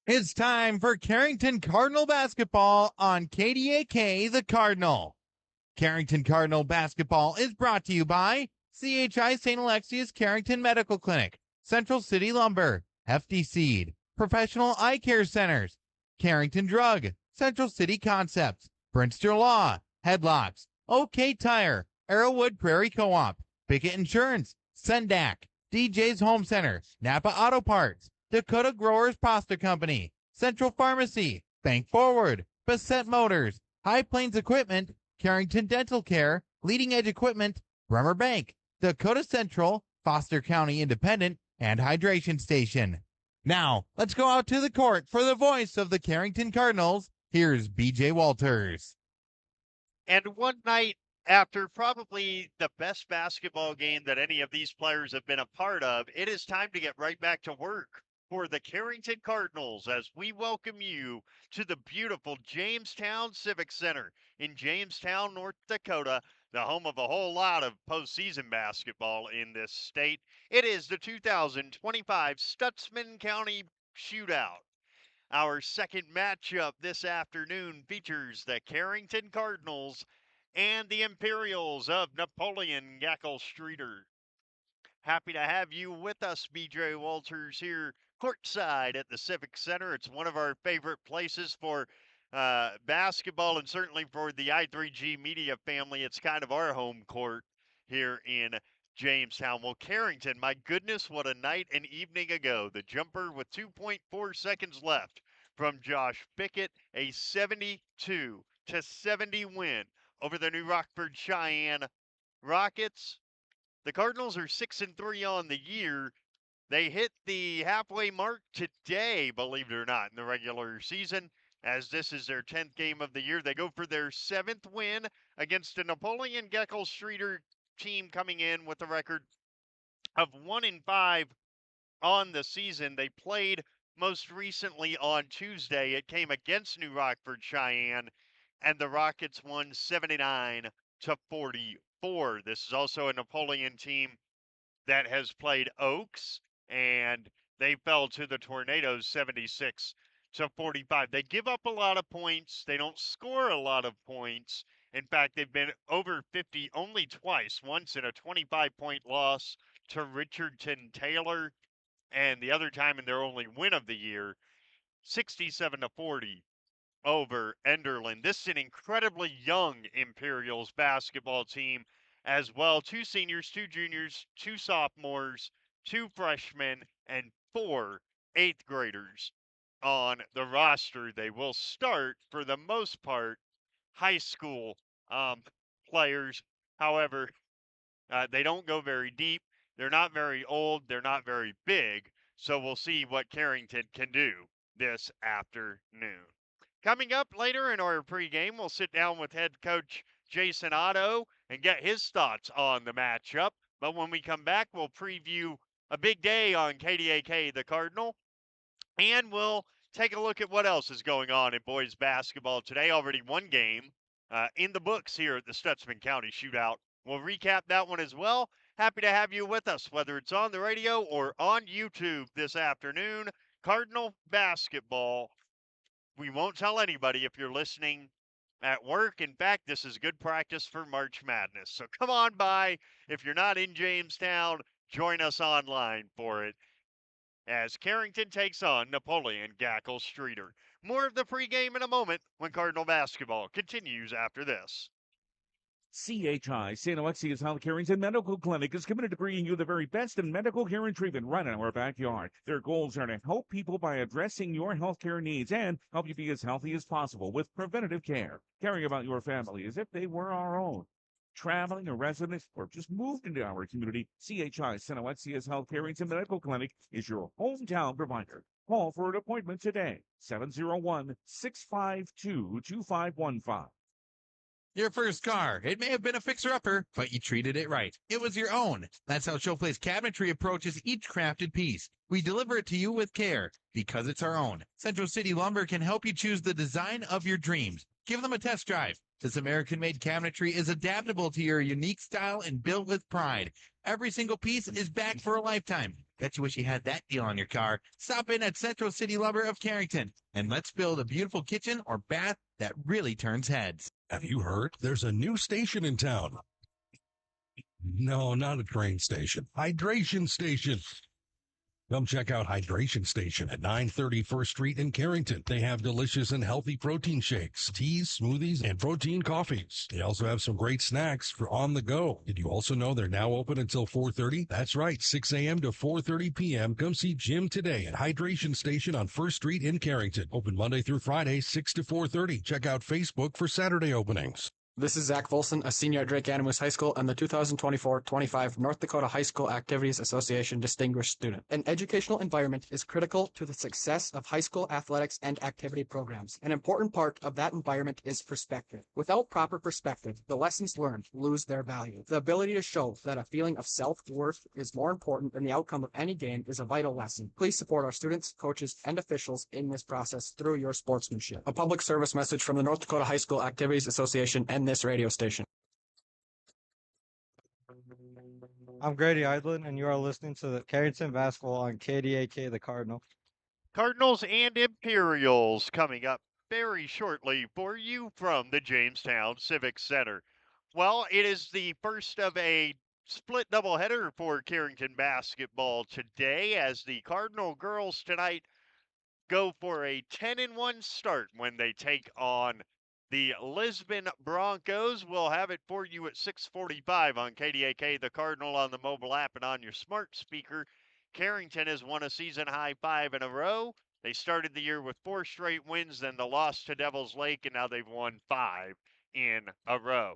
It's time for Carrington Cardinal basketball on KDAK The Cardinal. Carrington Cardinal basketball is brought to you by CHI St. Alexius Carrington Medical Clinic, Central City Lumber, Hefty Seed, Professional Eye Care Centers, Carrington Drug, Central City Concepts, Brinster Law, Headlocks, OK Tire, Arrowwood Prairie Co-op, Bickett Insurance, Sendak, DJ's Home Center, Napa Auto Parts, Dakota Growers Pasta Company, Central Pharmacy, Bank Forward, Bassett Motors, High Plains Equipment, Carrington Dental Care, Leading Edge Equipment, Bremer Bank, Dakota Central, Foster County Independent, and Hydration Station. Now, let's go out to the court for the voice of the Carrington Cardinals. Here's BJ Walters. And one night after probably the best basketball game that any of these players have been a part of, it is time to get right back to work for the Carrington Cardinals as we welcome you to the beautiful Jamestown Civic Center in Jamestown, North Dakota, the home of a whole lot of postseason basketball in this state. It is the 2025 Stutsman County Shootout. Our second matchup this afternoon features the Carrington Cardinals and the Imperials of Napoleon-GS. Happy to have you with us, BJ Walters, here courtside at the Civic Center. It's one of our favorite places for basketball, and certainly for the I3G media family. It's kind of our home court here in Jamestown. Well, Carrington, my goodness, what a night and evening ago. The jumper with 2.4 seconds left from Josh Bickett, a 72-70 win over the New Rockford Cheyenne Rockets. The Cardinals are 6-3 on the year. They hit the halfway mark today, believe it or not, in the regular season, as this is their 10th game of the year. They go for their 7th win against a Napoleon-GS team coming in with a record of 1-5 on the season. They played most recently on Tuesday. It came against New Rockford Cheyenne, and the Rockets won 79-44. This is also a Napoleon team that has played Oaks, and they fell to the Tornadoes 76-45. They give up a lot of points. They don't score a lot of points. In fact, they've been over 50 only twice, once in a 25-point loss to Richardson Taylor, and the other time in their only win of the year, 67-40 over Enderlin. This is an incredibly young Imperials basketball team as well. 2 seniors, 2 juniors, 2 sophomores, 2 freshmen, and 4 8th graders on the roster. They will start, for the most part, high school players. However, they don't go very deep. They're not very old. They're not very big. So we'll see what Carrington can do this afternoon. Coming up later in our pregame, we'll sit down with head coach Jason Otto and get his thoughts on the matchup. But when we come back, we'll preview a big day on KDAK, the Cardinal, and we'll take a look at what else is going on in boys basketball today. Already one game in the books here at the Stutsman County Shootout. We'll recap that one as well. Happy to have you with us, whether it's on the radio or on YouTube this afternoon. Cardinal basketball. We won't tell anybody if you're listening at work. In fact, this is good practice for March Madness. So come on by. If you're not in Jamestown, join us online for it as Carrington takes on Napoleon-GS. More of the pregame in a moment when Cardinal basketball continues after this. CHI St. Alexius Health Carrington Medical Clinic is committed to bringing you the very best in medical care and treatment right in our backyard. Their goals are to help people by addressing your healthcare needs and help you be as healthy as possible with preventative care, caring about your family as if they were our own. Traveling, a resident, or just moved into our community, CHI St. Alexius Health Carrington Medical Clinic is your hometown provider. Call for an appointment today, 701-652-2515. Your first car. It may have been a fixer-upper, but you treated it right. It was your own. That's how Showplace Cabinetry approaches each crafted piece. We deliver it to you with care, because it's our own. Central City Lumber can help you choose the design of your dreams. Give them a test drive. This American-made cabinetry is adaptable to your unique style and built with pride. Every single piece is backed for a lifetime. Bet you wish you had that deal on your car. Stop in at Central City Lumber of Carrington, and let's build a beautiful kitchen or bath that really turns heads. Have you heard? There's a new station in town. No, not a train station. Hydration station. Come check out Hydration Station at 930 First Street in Carrington. They have delicious and healthy protein shakes, teas, smoothies, and protein coffees. They also have some great snacks for on the go. Did you also know they're now open until 4:30? That's right, 6 a.m. to 4:30 p.m. Come see Jim today at Hydration Station on First Street in Carrington. Open Monday through Friday, 6 to 4:30. Check out Facebook for Saturday openings. This is Zach Volson, a senior at Drake Animas High School and the 2024-25 North Dakota High School Activities Association Distinguished Student. An educational environment is critical to the success of high school athletics and activity programs. An important part of that environment is perspective. Without proper perspective, the lessons learned lose their value. The ability to show that a feeling of self-worth is more important than the outcome of any game is a vital lesson. Please support our students, coaches, and officials in this process through your sportsmanship. A public service message from the North Dakota High School Activities Association and this radio station. I'm Grady Idlin, and you are listening to the Carrington Basketball on KDAK, the Cardinal. Cardinals and Imperials coming up very shortly for you from the Jamestown Civic Center. Well, it is the first of a split doubleheader for Carrington basketball today, as the Cardinal girls tonight go for a 10-1 start when they take on the Lisbon Broncos. We'll have it for you at 6:45 on KDAK, the Cardinal, on the mobile app and on your smart speaker. Carrington has won a season-high 5 in a row. They started the year with 4 straight wins, then the loss to Devil's Lake, and now they've won 5 in a row.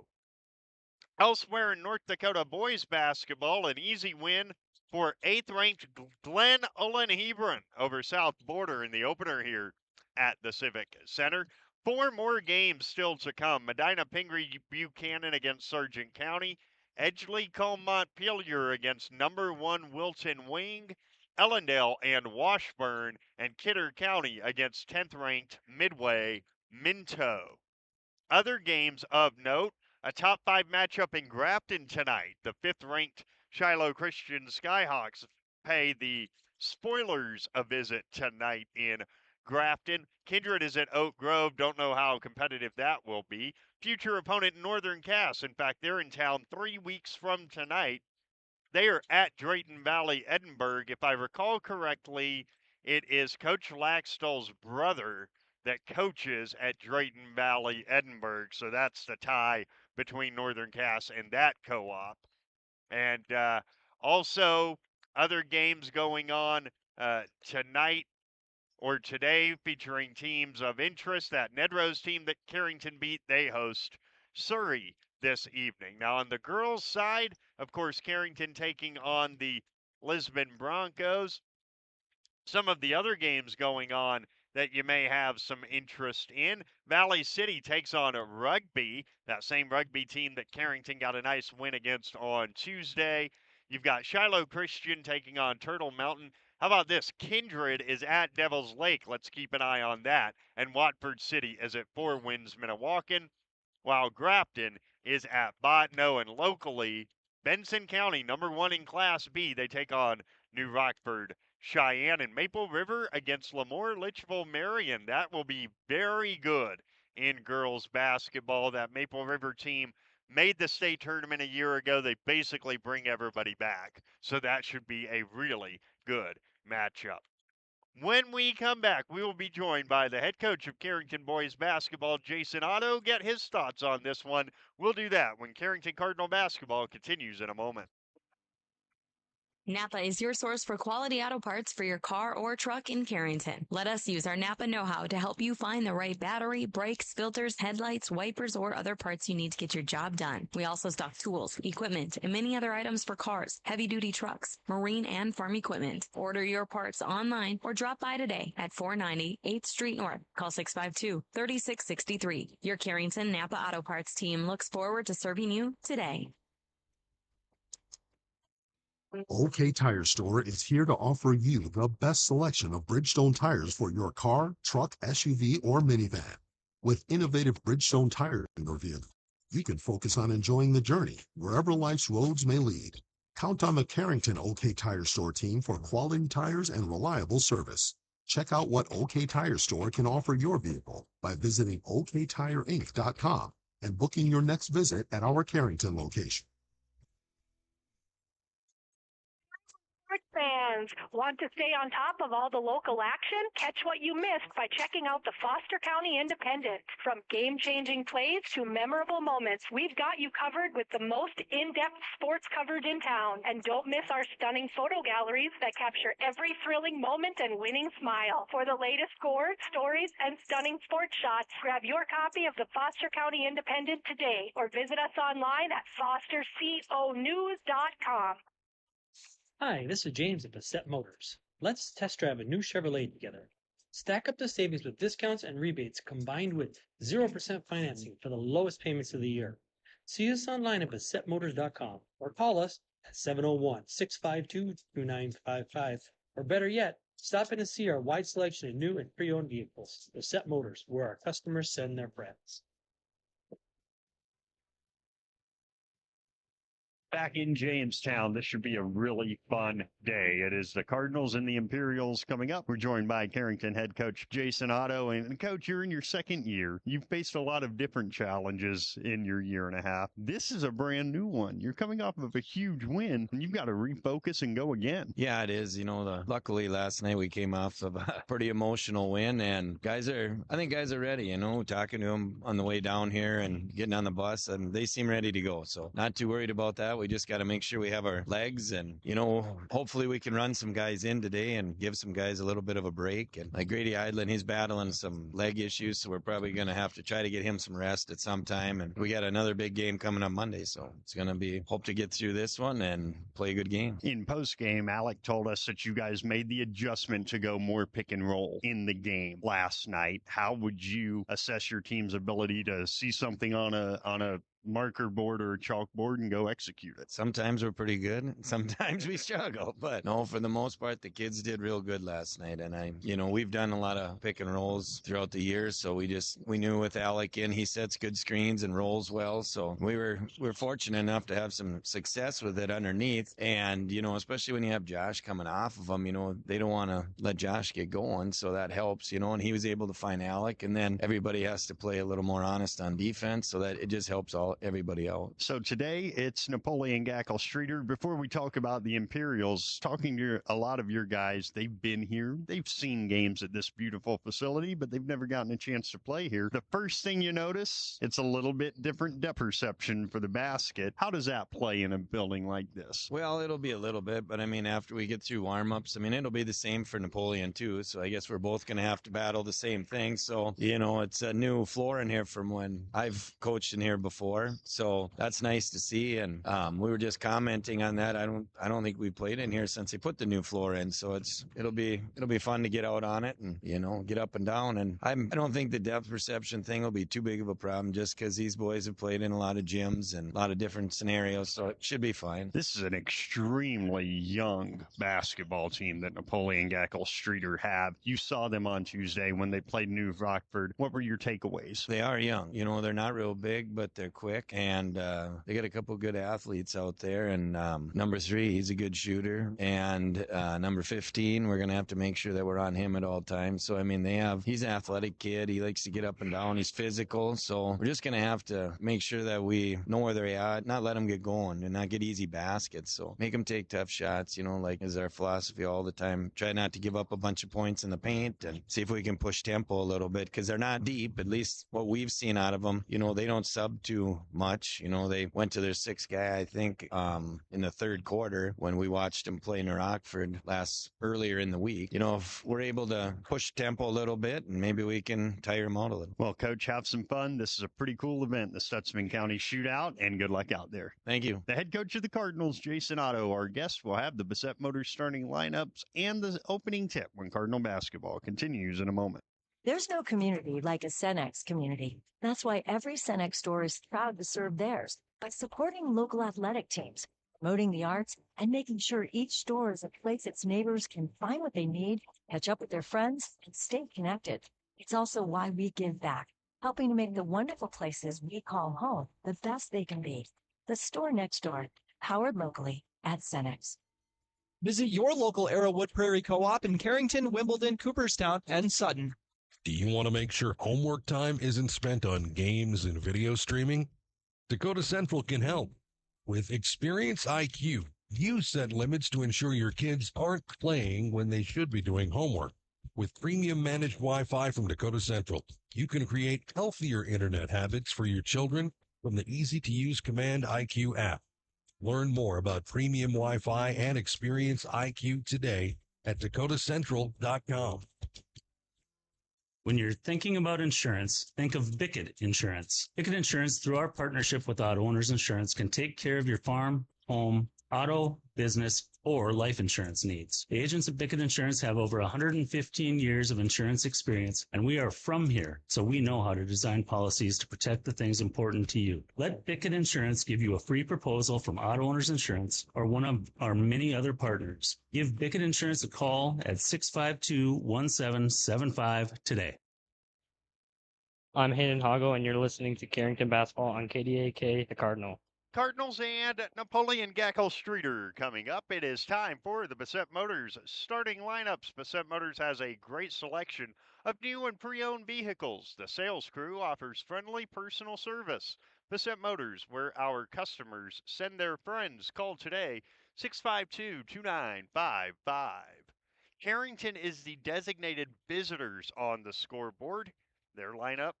Elsewhere in North Dakota boys basketball, an easy win for 8th-ranked Glen Ullin Hebron over South Border in the opener here at the Civic Center. 4 more games still to come. Medina Pingree Buchanan against Sargent County. Edgeley Combe Montpelier against number 1 Wilton Wing. Ellendale and Washburn, and Kidder County against 10th-ranked Midway Minto. Other games of note, a top 5 matchup in Grafton tonight. The 5th-ranked Shiloh Christian Skyhawks pay the Spoilers a visit tonight in Grafton. Kindred is at Oak Grove. Don't know how competitive that will be. Future opponent Northern Cass. In fact, they're in town 3 weeks from tonight. They are at Drayton Valley, Edinburgh. If I recall correctly, it is Coach Laxdal's brother that coaches at Drayton Valley, Edinburgh. So that's the tie between Northern Cass and that co-op. And also other games going on tonight or today, featuring teams of interest. That Nedrose team that Carrington beat, they host Surrey this evening. Now on the girls' side, of course, Carrington taking on the Lisbon Broncos. Some of the other games going on that you may have some interest in. Valley City takes on a Rugby, that same Rugby team that Carrington got a nice win against on Tuesday. You've got Shiloh Christian taking on Turtle Mountain. How about this? Kindred is at Devil's Lake. Let's keep an eye on that. And Watford City is at 4 Winds Minnewacan, while Grafton is at Botno. And locally, Benson County, number 1 in Class B, they take on New Rockford Cheyenne, and Maple River against Lemoore Litchville Marion. That will be very good in girls basketball. That Maple River team made the state tournament a year ago. They basically bring everybody back. So that should be a really good matchup. When we come back, we will be joined by the head coach of Carrington boys basketball, Jason Otto. Get his thoughts on this one. We'll do that when Carrington Cardinal basketball continues in a moment. Napa is your source for quality auto parts for your car or truck in Carrington. Let us use our Napa know-how to help you find the right battery, brakes, filters, headlights, wipers, or other parts you need to get your job done. We also stock tools, equipment, and many other items for cars, heavy-duty trucks, marine, and farm equipment. Order your parts online or drop by today at 490 8th Street North. Call 652-3663. Your Carrington Napa Auto Parts team looks forward to serving you today. OK Tire Store is here to offer you the best selection of Bridgestone tires for your car, truck, SUV, or minivan. With innovative Bridgestone tires in your vehicle, you can focus on enjoying the journey wherever life's roads may lead. Count on the Carrington OK Tire Store team for quality tires and reliable service. Check out what OK Tire Store can offer your vehicle by visiting oktireinc.com and booking your next visit at our Carrington location. Sports fans, want to stay on top of all the local action? Catch what you missed by checking out the Foster County Independent. From game-changing plays to memorable moments, we've got you covered with the most in-depth sports coverage in town. And don't miss our stunning photo galleries that capture every thrilling moment and winning smile. For the latest scores, stories, and stunning sports shots, grab your copy of the Foster County Independent today or visit us online at fosterconews.com. Hi, this is James at Bassett Motors. Let's test drive a new Chevrolet together. Stack up the savings with discounts and rebates combined with 0% financing for the lowest payments of the year. See us online at BassettMotors.com or call us at 701-652-2955. Or better yet, stop in and see our wide selection of new and pre-owned vehicles. Bassett Motors, where our customers send their friends. Back in Jamestown, this should be a really fun day. It is the Cardinals and the Imperials coming up. We're joined by Carrington head coach Jason Otto. And coach, you're in your second year. You've faced a lot of different challenges in your year and a half. This is a brand new one. You're coming off of a huge win, and you've got to refocus and go again. Yeah, it is. Luckily last night we came off of a pretty emotional win, and I think guys are ready, talking to them on the way down here and getting on the bus, and they seem ready to go. So not too worried about that. We just got to make sure we have our legs, and hopefully we can run some guys in today and give some guys a little bit of a break. And like Grady Idlin, he's battling some leg issues, so we're probably going to have to try to get him some rest at some time. And we got another big game coming up Monday, so it's going to be hope to get through this one and play a good game. In post game, Alec told us that you guys made the adjustment to go more pick and roll in the game last night. How would you assess your team's ability to see something on a marker board or a chalkboard and go execute it? Sometimes we're pretty good. Sometimes we struggle, but no, for the most part, the kids did real good last night. And we've done a lot of pick and rolls throughout the year. So we knew with Alec in, he sets good screens and rolls well. So we're fortunate enough to have some success with it underneath. And, especially when you have Josh coming off of them, they don't want to let Josh get going. So that helps, and he was able to find Alec, and then everybody has to play a little more honest on defense. So that it just helps everybody out. So today it's Napoleon-GS Streeter. Before we talk about the Imperials, talking to a lot of your guys, they've been here. They've seen games at this beautiful facility, but they've never gotten a chance to play here. The first thing you notice, it's a little bit different depth perception for the basket. How does that play in a building like this? Well, it'll be a little bit, but after we get through warm-ups, it'll be the same for Napoleon too. So I guess we're both going to have to battle the same thing. So, it's a new floor in here from when I've coached in here before. So that's nice to see. And we were just commenting on that. I don't think we played in here since they put the new floor in. So it'll be fun to get out on it and, get up and down. And I don't think the depth perception thing will be too big of a problem just because these boys have played in a lot of gyms and a lot of different scenarios. So it should be fine. This is an extremely young basketball team that Napoleon-GS Streeter have. You saw them on Tuesday when they played New Rockford. What were your takeaways? They are young. They're not real big, but they're quick. And they got a couple good athletes out there. And number 3, he's a good shooter. And number 15, we're going to have to make sure that we're on him at all times. So, he's an athletic kid. He likes to get up and down. He's physical. So we're just going to have to make sure that we know where they're at, not let them get going and not get easy baskets. So make them take tough shots, like is our philosophy all the time. Try not to give up a bunch of points in the paint and see if we can push tempo a little bit because they're not deep, at least what we've seen out of them. They don't sub too much. They went to their 6th guy, I think, in the 3rd quarter when we watched them play in Rockford earlier in the week. If we're able to push tempo a little bit and maybe we can tire them out a little. Well, Coach, have some fun. This is a pretty cool event, the Stutzman County Shootout, and good luck out there. Thank you. The head coach of the Cardinals, Jason Otto, our guest, will have the Bassett Motors starting lineups and the opening tip when Cardinal basketball continues in a moment. There's no community like a Cenex community. That's why every Cenex store is proud to serve theirs by supporting local athletic teams, promoting the arts, and making sure each store is a place its neighbors can find what they need, catch up with their friends, and stay connected. It's also why we give back, helping to make the wonderful places we call home the best they can be. The store next door, powered locally at Cenex. Visit your local Arrowwood Prairie Co-op in Carrington, Wimbledon, Cooperstown, and Sutton. Do you want to make sure homework time isn't spent on games and video streaming? Dakota Central can help. With Experience IQ, you set limits to ensure your kids aren't playing when they should be doing homework. With premium managed Wi-Fi from Dakota Central, you can create healthier internet habits for your children from the easy-to-use Command IQ app. Learn more about premium Wi-Fi and Experience IQ today at dakotacentral.com. When you're thinking about insurance, think of Bickett Insurance. Bickett Insurance, through our partnership with Auto Owners Insurance, can take care of your farm, home, auto, business, or life insurance needs. The agents at Bickett Insurance have over 115 years of insurance experience, and we are from here, so we know how to design policies to protect the things important to you. Let Bickett Insurance give you a free proposal from Auto Owners Insurance or one of our many other partners. Give Bickett Insurance a call at 652-1775 today. I'm Hayden Hago, and you're listening to Carrington Basketball on KDAK, the Cardinal. Cardinals and Napoleon-GS Streeter coming up. It is time for the Bassett Motors starting lineups. Bassett Motors has a great selection of new and pre-owned vehicles. The sales crew offers friendly personal service. Bassett Motors, where our customers send their friends. Call today, 652-2955. Carrington is the designated visitors on the scoreboard. Their lineup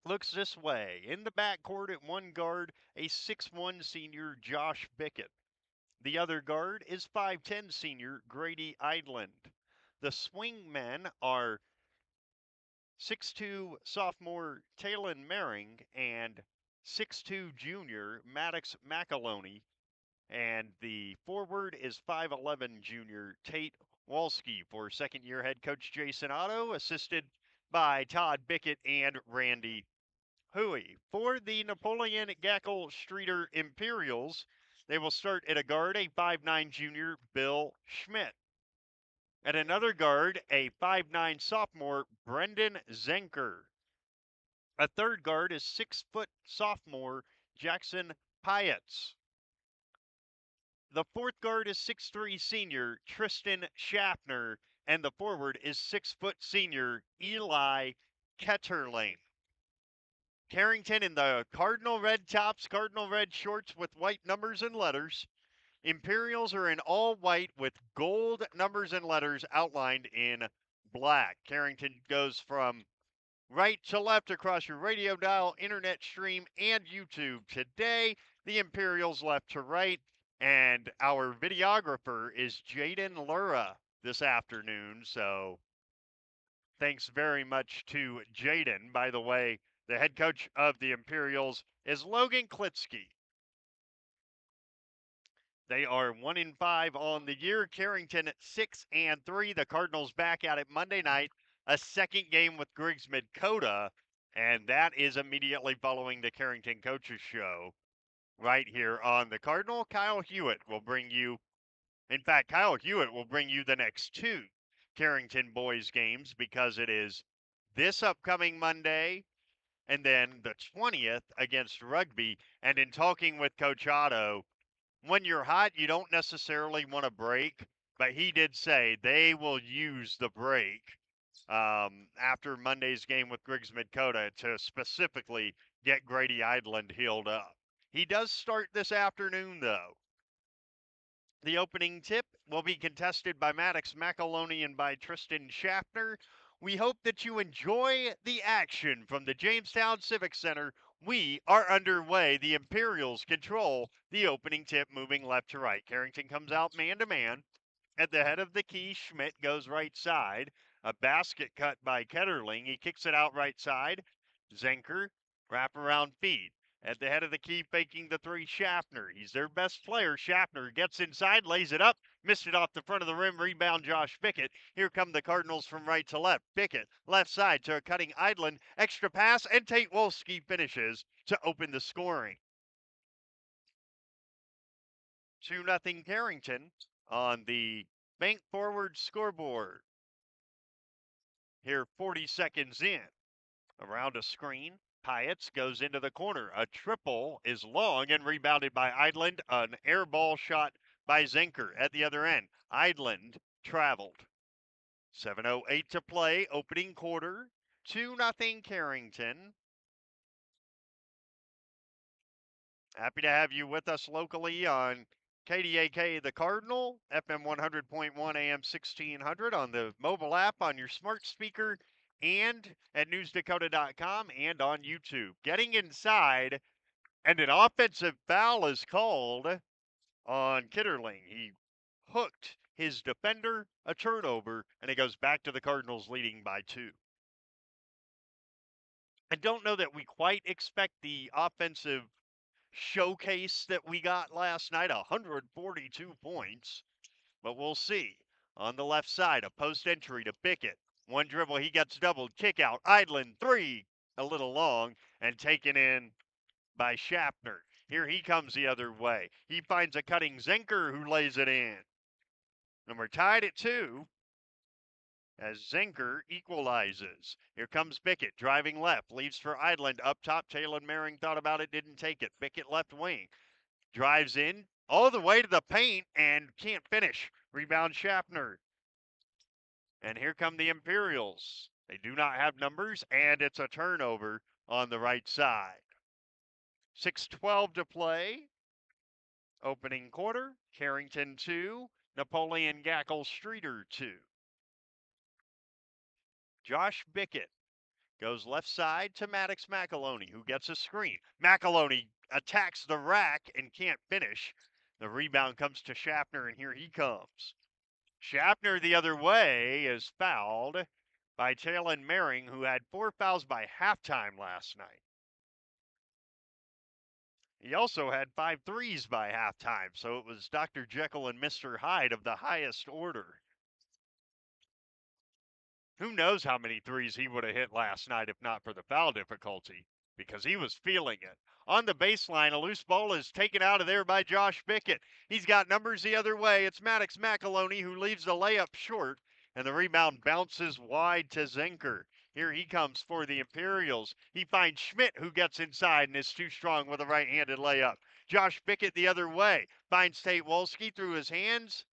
looks this way. In the backcourt at one guard, a 6'1 senior Josh Bickett. The other guard is 5'10 senior Grady Idland. The swingmen are 6'2 sophomore Talon Mering and 6'2 junior Maddox McAloney. And the forward is 5'11 junior Tate Walski for second-year head coach Jason Otto, assisted by Todd Bickett and Randy Huey. For the Napoleon-GS Streeter Imperials, they will start at a guard, a 5'9 junior Bill Schmidt. At another guard, a 5'9 sophomore Brendan Zenker. A third guard is 6' sophomore Jackson Pyatt. The fourth guard is 6'3 senior Tristan Schaffner, and the forward is 6' senior Eli Ketterling. Carrington in the cardinal red tops, cardinal red shorts with white numbers and letters. Imperials are in all white with gold numbers and letters outlined in black. Carrington goes from right to left across your radio dial, internet stream, and YouTube. Today, the Imperials left to right, and our videographer is Jaden Lura this afternoon. So thanks very much to Jaden. By the way, the head coach of the Imperials is Logan Klitsky. They are 1-5 on the year. Carrington 6-3. The Cardinals back at it Monday night. A second game with Griggs Midkota, and that is immediately following the Carrington Coaches Show right here on the Cardinal. Kyle Hewitt will bring you, in fact, Kyle Hewitt will bring you the next two Carrington boys games because it is this upcoming Monday and then the 20th against Rugby. And in talking with Coach Otto, when you're hot, you don't necessarily want to break, but he did say they will use the break after Monday's game with Griggs Midkota to specifically get Grady Idland healed up. He does start this afternoon, though. The opening tip will be contested by Maddox McAloney and by Tristan Schaffner. We hope that you enjoy the action from the Jamestown Civic Center. We are underway. The Imperials control the opening tip, moving left to right. Carrington comes out man-to-man. At the head of the key, Schmidt goes right side. A basket cut by Ketterling. He kicks it out right side. Zenker, wraparound feed. At the head of the key, faking the three, Schaffner. He's their best player. Schaffner gets inside, lays it up, missed it off the front of the rim. Rebound, Josh Bickett. Here come the Cardinals from right to left. Bickett, left side to a cutting Idland. Extra pass, and Tate Wolski finishes to open the scoring. 2-0 Carrington on the Bank Forward scoreboard. Here, 40 seconds in. Around a screen. Pyatt goes into the corner. A triple is long and rebounded by Idland. An air ball shot by Zenker at the other end. Idland traveled. 7:08 to play, opening quarter. 2-0 Carrington. Happy to have you with us locally on KDAK The Cardinal, FM 100.1 AM 1600 on the mobile app, on your smart speaker, and at newsdakota.com and on YouTube. Getting inside, and an offensive foul is called on Kitterling. He hooked his defender, a turnover, and it goes back to the Cardinals leading by 2. I don't know that we quite expect the offensive showcase that we got last night, 142 points, but we'll see. On the left side, a post entry to Bickett. One dribble, he gets doubled, kick out, Idland, 3, a little long, and taken in by Schaffner. Here he comes the other way. He finds a cutting Zenker who lays it in. And we're tied at 2 as Zenker equalizes. Here comes Bickett, driving left, leaves for Idland. Up top, Taylor Maring thought about it, didn't take it. Bickett left wing, drives in all the way to the paint and can't finish. Rebound Schaffner. And here come the Imperials. They do not have numbers, and it's a turnover on the right side. 6:12 to play. Opening quarter, Carrington 2, Napoleon-GS 2. Josh Bickett goes left side to Maddox McAloney, who gets a screen. McAloney attacks the rack and can't finish. The rebound comes to Schaffner, and here he comes. Schaffner the other way is fouled by Taylor Maring, who had 4 fouls by halftime last night. He also had 5 threes by halftime, so it was Dr. Jekyll and Mr. Hyde of the highest order. Who knows how many threes he would have hit last night if not for the foul difficulty, because he was feeling it. On the baseline, a loose ball is taken out of there by Josh Bickett. He's got numbers the other way. It's Maddox McAloney who leaves the layup short, and the rebound bounces wide to Zenker. Here he comes for the Imperials. He finds Schmidt, who gets inside and is too strong with a right-handed layup. Josh Bickett the other way, finds Tate Wolski through his hands,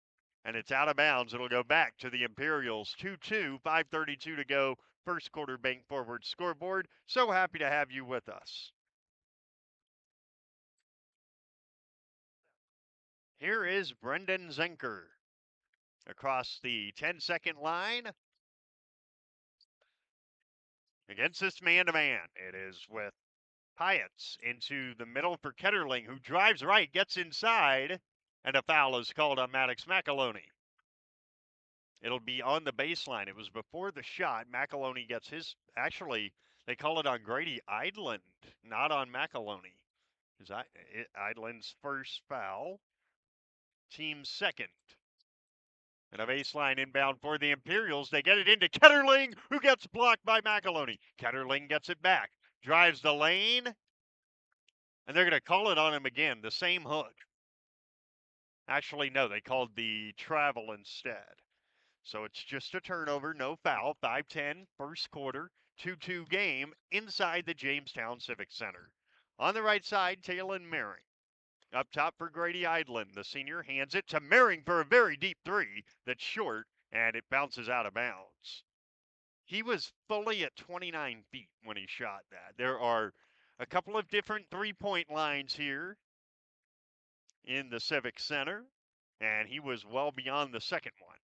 and it's out of bounds. It'll go back to the Imperials. 2-2, 5:32 to go. First quarter bank forward scoreboard. So happy to have you with us. Here is Brendan Zenker across the 10-second line against this man-to-man. It is with Pyatt into the middle for Ketterling, who drives right, gets inside, and a foul is called on Maddox McAloney. It'll be on the baseline. It was before the shot. McAloney gets his, actually, they call it on Grady Idland, not on McAloney. Is Idland's first foul, team's second. And a baseline inbound for the Imperials. They get it into Ketterling, who gets blocked by McAloney. Ketterling gets it back, drives the lane, and they're going to call it on him again, the same hook. Actually, no, they called the travel instead. So it's just a turnover, no foul. 5:10, first quarter, 2-2 game inside the Jamestown Civic Center. On the right side, Taylor Maring. Up top for Grady Idland. The senior hands it to Maring for a very deep 3 that's short, and it bounces out of bounds. He was fully at 29 feet when he shot that. There are a couple of different three-point lines here in the Civic Center, and he was well beyond the second one.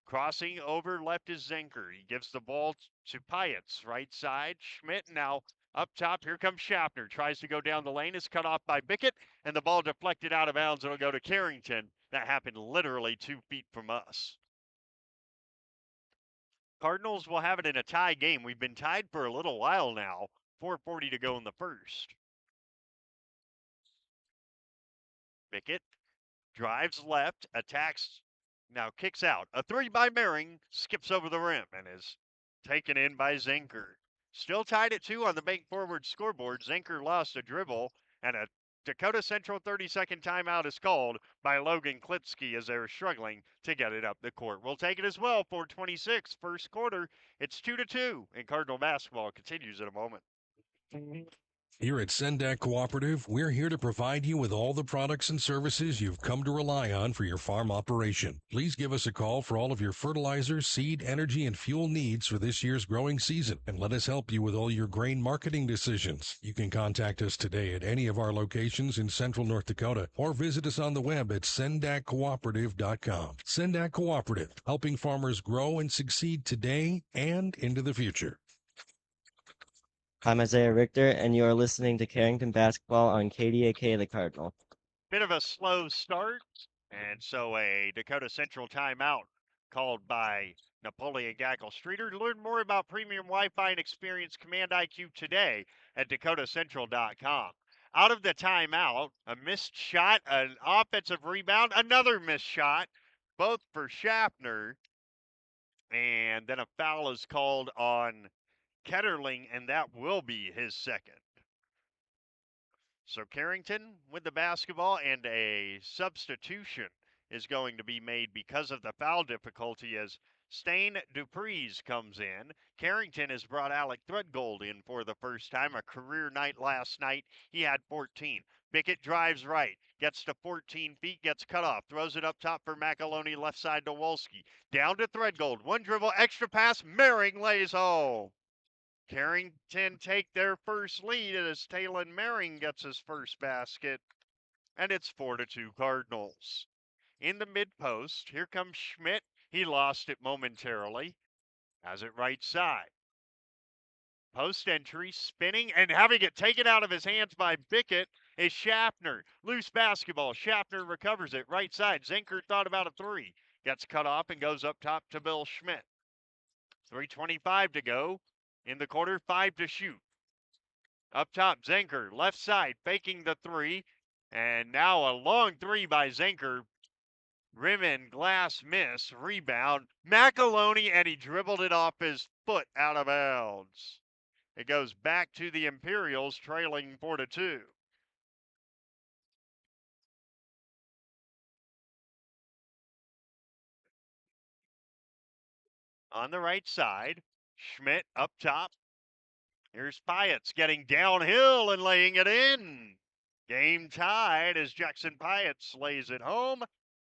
Crossing over left is Zenker. He gives the ball to Pyatt, right side. Schmidt now up top. Here comes Schaffner. Tries to go down the lane. Is cut off by Bickett, and the ball deflected out of bounds. It'll go to Carrington. That happened literally 2 feet from us. Cardinals will have it in a tie game. We've been tied for a little while now. 4:40 to go in the first. Bickett drives left, attacks, now kicks out. A 3 by Maring, skips over the rim and is taken in by Zenker. Still tied at 2 on the bank forward scoreboard. Zenker lost a dribble, and a Dakota Central 30-second timeout is called by Logan Klitsky as they're struggling to get it up the court. We'll take it as well. 4:26, first quarter. It's 2-2, and Cardinal basketball continues in a moment. Here at Sendak Cooperative, we're here to provide you with all the products and services you've come to rely on for your farm operation. Please give us a call for all of your fertilizer, seed, energy, and fuel needs for this year's growing season, and let us help you with all your grain marketing decisions. You can contact us today at any of our locations in central North Dakota or visit us on the web at sendakcooperative.com. Sendak Cooperative, helping farmers grow and succeed today and into the future. I'm Isaiah Richter, and you are listening to Carrington Basketball on KDAK The Cardinal. Bit of a slow start, and so a Dakota Central timeout called by Napoleon-GS. Learn more about premium Wi-Fi and experience Command IQ today at dakotacentral.com. Out of the timeout, a missed shot, an offensive rebound, another missed shot, both for Schaffner, and then a foul is called on Ketterling, and that will be his second. So Carrington with the basketball, and a substitution is going to be made because of the foul difficulty as Stain Dupreez comes in. Carrington has brought Alec Threadgold in for the first time, a career night last night. He had 14. Bickett drives right, gets to 14 feet, gets cut off, throws it up top for McAloney, left side to Wolski. Down to Threadgold, one dribble, extra pass, Mehring lays home. Carrington take their first lead as Talon Mehring gets his first basket, and it's 4-2 Cardinals. In the mid post, here comes Schmidt. He lost it momentarily. Has it right side. Post entry, spinning, and having it taken out of his hands by Bickett is Schaffner. Loose basketball. Schaffner recovers it right side. Zenker thought about a three. Gets cut off and goes up top to Bill Schmidt. 3:25 to go. In the quarter, 5 to shoot. Up top, Zenker, left side, faking the three. And now a long three by Zenker. Rim and glass miss, rebound. McAloney, and he dribbled it off his foot out of bounds. It goes back to the Imperials, trailing 4-2. On the right side, Schmidt up top. Here's Pyatt's getting downhill and laying it in. Game tied as Jackson Pyatt's lays it home.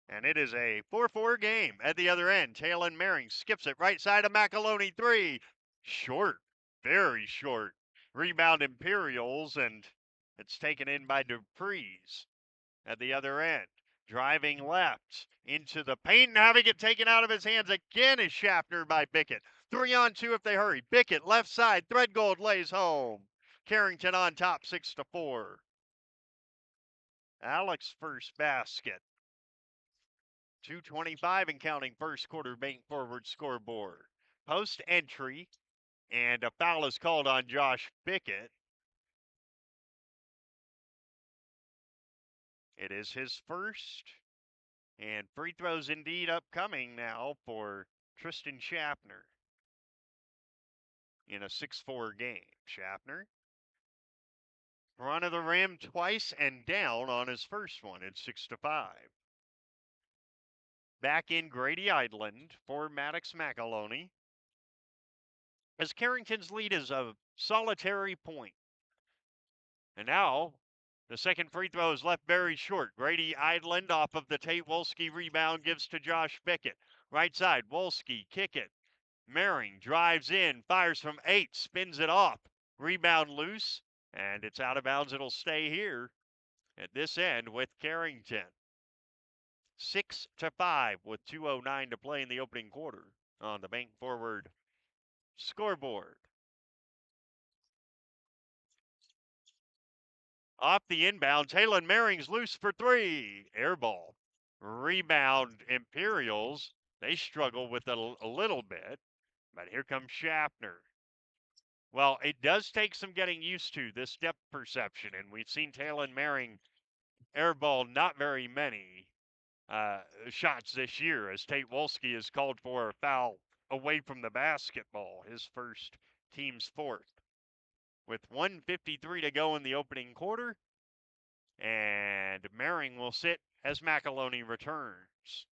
And it is a 4-4 game at the other end. Talon Mehring skips it right side of McAloney, three. Short, very short. Rebound Imperials, and it's taken in by Dupreez at the other end. Driving left into the paint and having it taken out of his hands again is Schaffner by Bickett. 3-on-2 if they hurry. Bickett left side. Threadgold lays home. Carrington on top, 6-4. Alex first basket. 2:25 and counting first quarter bank forward scoreboard. Post entry, and a foul is called on Josh Bickett. It is his first, and free throws indeed upcoming now for Tristan Schaffner in a 6-4 game. Schaffner, front of the rim twice and down on his first one. It's 6-5. Back in Grady Idland for Maddox McAloney, as Carrington's lead is a solitary point. And now the second free throw is left very short. Grady Idland off of the Tate Wolski rebound gives to Josh Bickett. Right side, Wolski, kick it. Mehring drives in, fires from 8, spins it off. Rebound loose, and it's out of bounds. It'll stay here at this end with Carrington. 6-5 with 2:09 to play in the opening quarter on the bank forward scoreboard. Off the inbound, Talon Mehring's loose for three. Air ball. Rebound Imperials. They struggle with it a little bit, but here comes Schaffner. Well, it does take some getting used to, this depth perception, and we've seen Talon Mehring airball not very many shots this year, as Tate Wolski has called for a foul away from the basketball, his first, team's fourth. With 1:53 to go in the opening quarter, and Mehring will sit as McAloney returns.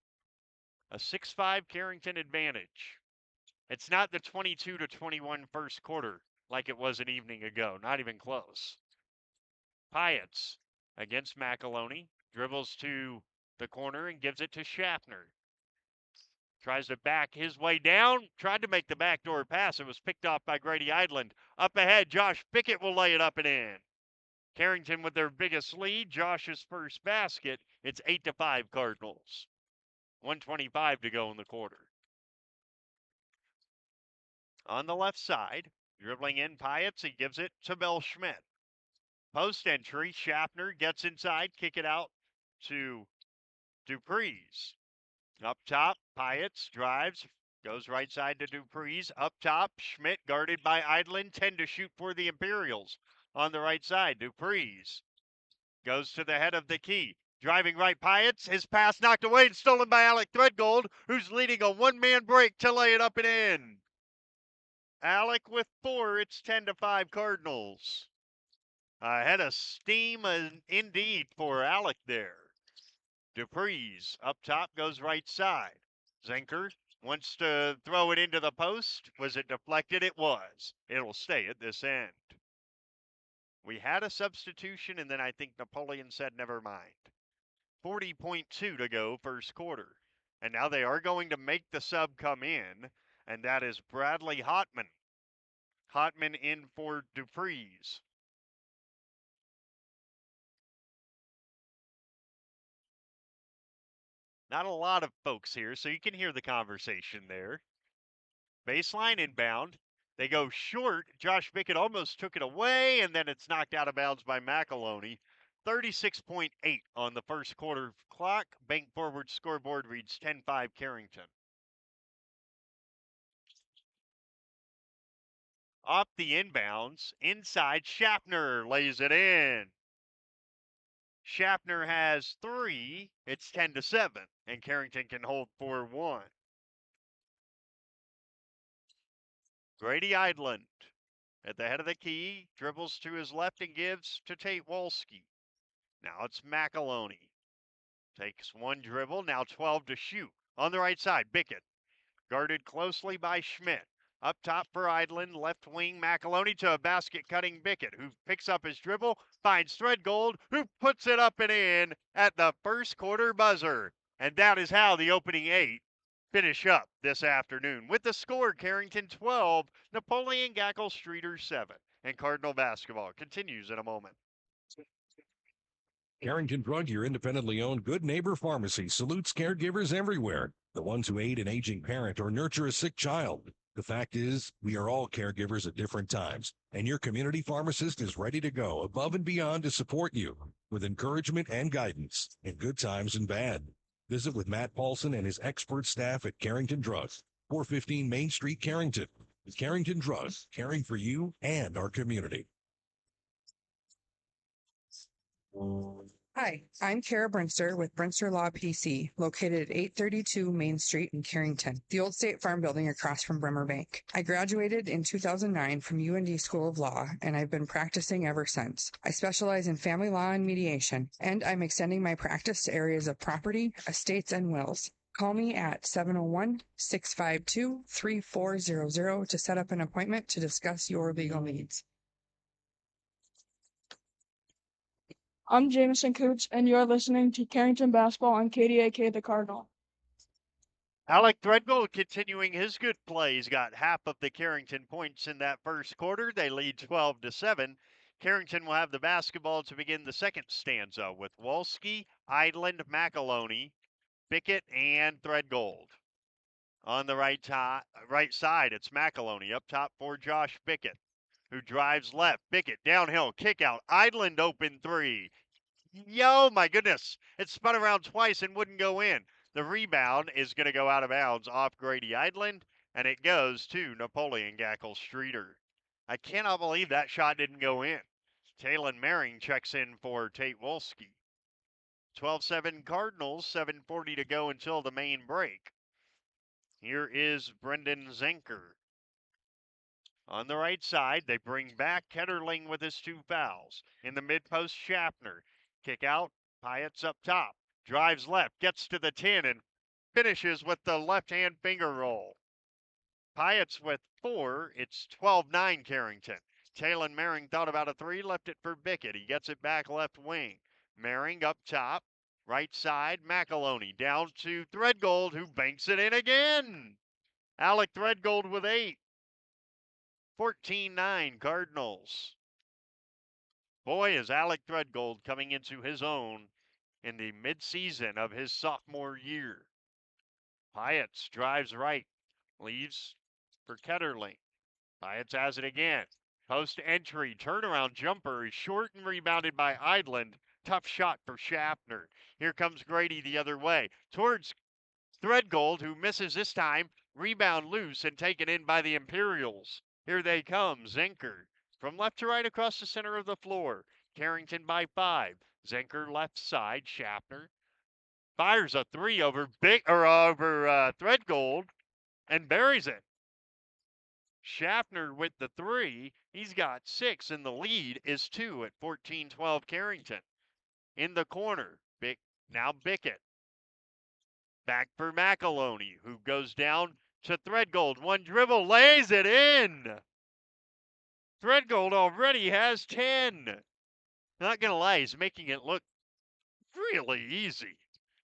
A 6-5 Carrington advantage. It's not the 22-21 first quarter like it was an evening ago. Not even close. Pyatt against McAloney. Dribbles to the corner and gives it to Schaffner. Tries to back his way down. Tried to make the backdoor pass. It was picked off by Grady Idland. Up ahead, Josh Pickett will lay it up and in. Carrington with their biggest lead. Josh's first basket. It's 8-5 Cardinals. 1:25 to go in the quarter. On the left side, dribbling in Pyatt, he gives it to Bell Schmidt. Post entry, Schaffner gets inside, kick it out to Dupree's. Up top, Pyatt drives, goes right side to Dupree's. Up top, Schmidt guarded by Idland, 10 to shoot for the Imperials. On the right side, Dupree's goes to the head of the key. Driving right, Pyatt, his pass knocked away and stolen by Alec Threadgold, who's leading a one-man break to lay it up and in. Alec with 4, it's 10-5 Cardinals. Ahead of steam indeed for Alec there. Dupree's up top goes right side. Zenker wants to throw it into the post. Was it deflected? It was. It'll stay at this end. We had a substitution, and then I think Napoleon said never mind. 40.2 to go first quarter. And now they are going to make the sub come in, and that is Bradley Hotman. Hotman in for Dupree's. Not a lot of folks here, so you can hear the conversation there. Baseline inbound. They go short. Josh Pickett almost took it away, and then it's knocked out of bounds by McAloney. 36.8 on the first quarter clock. Bank Forward scoreboard reads 10-5 Carrington. Off the inbounds, inside, Schaffner lays it in. Schaffner has 3. It's 10-7, and Carrington can hold 4-1. Grady Idland at the head of the key, dribbles to his left and gives to Tate Wolski. Now it's McAloney. Takes one dribble, now 12 to shoot. On the right side, Bickett, guarded closely by Schmidt. Up top for Idland, left wing McAloney to a basket-cutting Bickett, who picks up his dribble, finds Threadgold, who puts it up and in at the first quarter buzzer. And that is how the opening 8 finish up this afternoon. With the score, Carrington 12, Napoleon-GS 7. And Cardinal basketball continues in a moment. Carrington Drug, your independently owned good neighbor pharmacy, salutes caregivers everywhere, the ones who aid an aging parent or nurture a sick child. The fact is, we are all caregivers at different times, and your community pharmacist is ready to go above and beyond to support you with encouragement and guidance in good times and bad. Visit with Matt Paulson and his expert staff at Carrington Drug, 415 Main Street, Carrington. With Carrington Drug, caring for you and our community. Hi, I'm Kara Brinster with Brinster Law PC, located at 832 Main Street in Carrington, the old State Farm building across from Bremer Bank. I graduated in 2009 from UND School of Law, and I've been practicing ever since. I specialize in family law and mediation, and I'm extending my practice to areas of property, estates, and wills. Call me at 701-652-3400 to set up an appointment to discuss your legal needs. I'm Jameson Coots, and you're listening to Carrington Basketball on KDAK The Cardinal. Alec Threadgold continuing his good play. He's got half of the Carrington points in that first quarter. They lead 12-7. Carrington will have the basketball to begin the second stanza with Wolski, Idland, McAloney, Bickett, and Threadgold. On the right side, it's McAloney up top for Josh Bickett, who drives left. Bickett downhill, kick out. Idland open 3. Yo, my goodness. It spun around twice and wouldn't go in. The rebound is going to go out of bounds off Grady Idland, and it goes to Napoleon-GS. I cannot believe that shot didn't go in. Talon Maring checks in for Tate Wolski. 12-7 Cardinals, 7:40 to go until the main break. Here is Brendan Zenker. On the right side, they bring back Ketterling with his 2 fouls. In the mid-post, Schaffner. Kick out, Pyatt up top. Drives left, gets to the 10, and finishes with the left-hand finger roll. Pyatt with 4. It's 12-9 Carrington. Talon Maring thought about a three, left it for Bickett. He gets it back left wing. Maring up top, right side. McAloney down to Threadgold, who banks it in again. Alec Threadgold with 8. 14-9 Cardinals. Boy, is Alec Threadgold coming into his own in the midseason of his sophomore year. Pyatt drives right, leaves for Ketterling. Pyatt has it again. Post entry, turnaround jumper is short and rebounded by Idland. Tough shot for Schaffner. Here comes Grady the other way. Towards Threadgold, who misses this time. Rebound loose and taken in by the Imperials. Here they come. Zenker from left to right across the center of the floor. Carrington by 5. Zenker left side. Schaffner fires a three over Threadgold and buries it. Schaffner with the 3. He's got 6, and the lead is 2 at 14-12 Carrington. In the corner, now Bickett. Back for McAloney, who goes down to Threadgold. One dribble, lays it in. Threadgold already has 10. Not going to lie, he's making it look really easy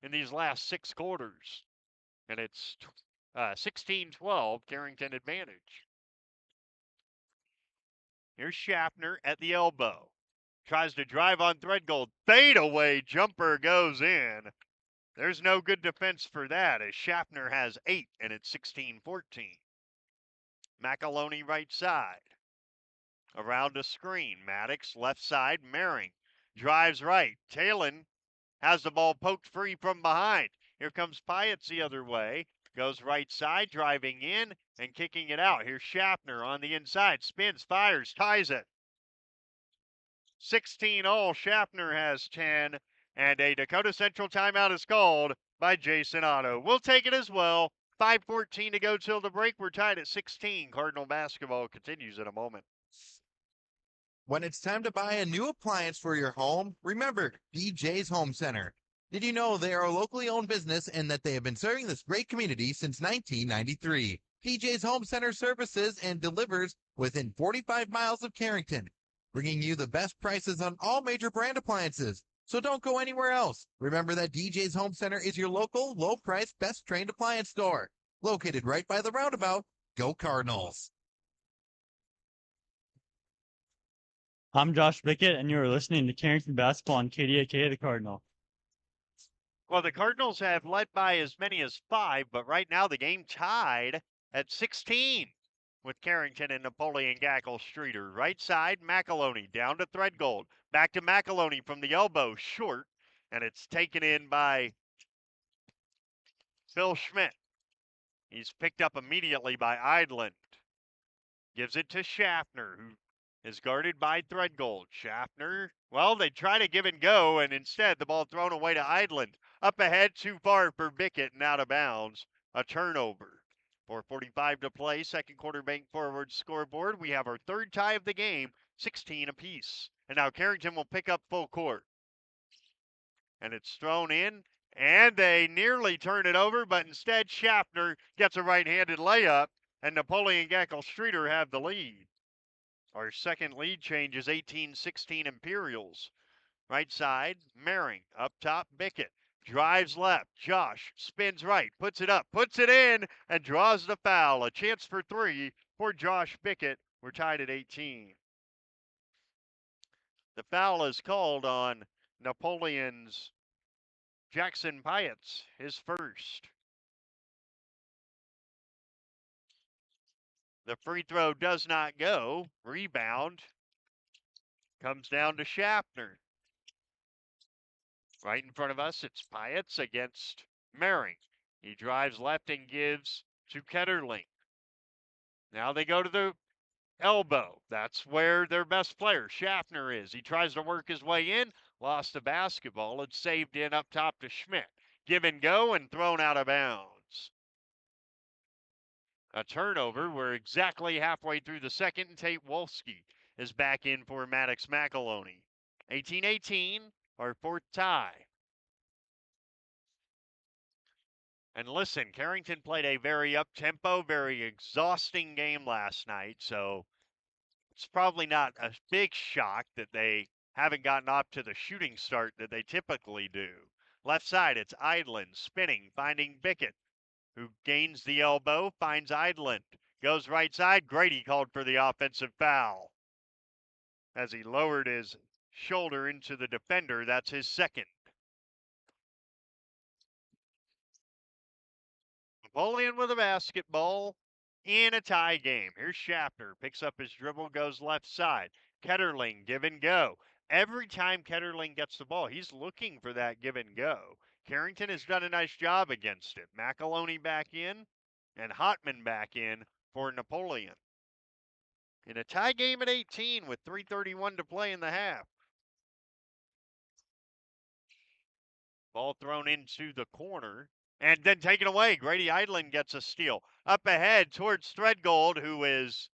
in these last 6 quarters. And it's 16-12, Carrington advantage. Here's Schaffner at the elbow. Tries to drive on Threadgold. Fadeaway jumper goes in. There's no good defense for that as Schaffner has 8 and it's 16-14. McAloney right side. Around a screen. Maddox left side. Maring drives right. Talon has the ball poked free from behind. Here comes Pyatt the other way. Goes right side, driving in and kicking it out. Here's Schaffner on the inside. Spins, fires, ties it. 16 all. Schaffner has 10. And a Dakota Central timeout is called by Jason Otto. We'll take it as well. 5:14 to go till the break. We're tied at 16. Cardinal basketball continues in a moment. When it's time to buy a new appliance for your home, remember DJ's Home Center. Did you know they are a locally owned business and that they have been serving this great community since 1993? DJ's Home Center services and delivers within 45 miles of Carrington, bringing you the best prices on all major brand appliances. So don't go anywhere else. Remember that DJ's Home Center is your local, low-price, best-trained appliance store. Located right by the roundabout. Go Cardinals. I'm Josh Bickett, and you're listening to Carrington Basketball on KDAK The Cardinal. Well, the Cardinals have led by as many as 5, but right now the game tied at 16 with Carrington and Napoleon Gackle Streeter. Right side, McAloney down to Threadgold. Back to McAloney from the elbow, short, and it's taken in by Phil Schmidt. He's picked up immediately by Idland. Gives it to Schaffner, who is guarded by Threadgold. Schaffner, well, they try to give and go, and instead the ball thrown away to Idland. Up ahead, too far for Bickett and out of bounds. A turnover. 4:45 to play. Second quarter bank forward scoreboard. We have our third tie of the game, 16 apiece. And now Carrington will pick up full court. And it's thrown in, and they nearly turn it over, but instead Schaffner gets a right-handed layup, and Napoleon Gackle Streeter have the lead. Our second lead change is 18-16 Imperials. Right side, Maring. Up top, Bickett. Drives left. Josh spins right, puts it up, puts it in, and draws the foul. A chance for 3 for Josh Bickett. We're tied at 18. The foul is called on Napoleon's Jackson Pyatt, his first. The free throw does not go. Rebound comes down to Schaffner. Right in front of us, it's Pyatt against Maring. He drives left and gives to Ketterling. Now they go to the elbow. That's where their best player, Schaffner, is. He tries to work his way in, lost the basketball. It's saved in up top to Schmidt. Give and go and thrown out of bounds. A turnover. We're exactly halfway through the second, and Tate Wolski is back in for Maddox McAloney. 18-18, our fourth tie. And listen, Carrington played a very up-tempo, very exhausting game last night, so It's probably not a big shock that they haven't gotten off to the shooting start that they typically do. Left side, it's Idland spinning, finding Bickett, who gains the elbow, finds Idland. Goes right side. Grady called for the offensive foul as he lowered his shoulder into the defender. That's his second. Napoleon with a basketball in a tie game. Here's Schaffner, picks up his dribble, goes left side. Ketterling, give and go. Every time Ketterling gets the ball, he's looking for that give and go. Carrington has done a nice job against it. McAloney back in and Hotman back in for Napoleon. In a tie game at 18 with 3:31 to play in the half. Ball thrown into the corner and then taken away. Grady Idland gets a steal. Up ahead towards Threadgold, who is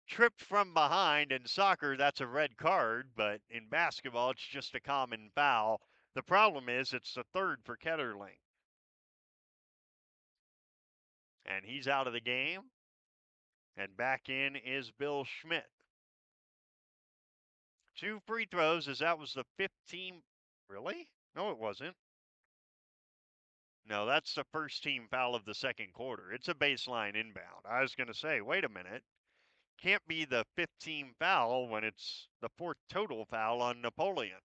tripped from behind. In soccer, that's a red card, but in basketball, it's just a common foul. The problem is it's the third for Ketterling. And he's out of the game. And back in is Bill Schmidt. 2 free throws, as that was the 15. Really? No, it wasn't. No, that's the first team foul of the second quarter. It's a baseline inbound. I was going to say, wait a minute. Can't be the 15 foul when it's the 4th total foul on Napoleon.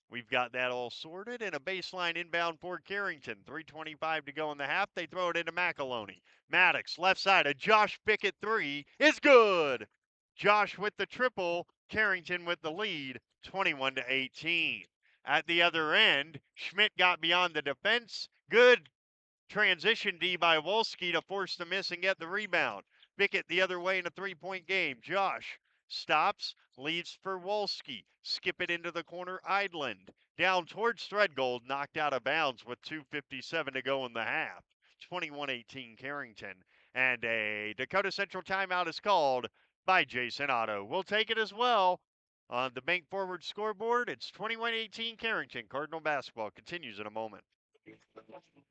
We've got that all sorted, and a baseline inbound for Carrington. 3:25 to go in the half. They throw it into McAloney. Maddox, left side, a Josh Bickett 3 is good. Josh with the triple, Carrington with the lead, 21-18. At the other end, Schmidt got beyond the defense. Good transition D by Wolski to force the miss and get the rebound. Bickett the other way in a 3-point game. Josh stops, leaves for Wolski. Skip it into the corner, Idland. Down towards Threadgold, knocked out of bounds with 2:57 to go in the half. 21-18 Carrington. And a Dakota Central timeout is called by Jason Otto. We'll take it as well. On the Bank Forward scoreboard, it's 21-18 Carrington. Cardinal basketball continues in a moment.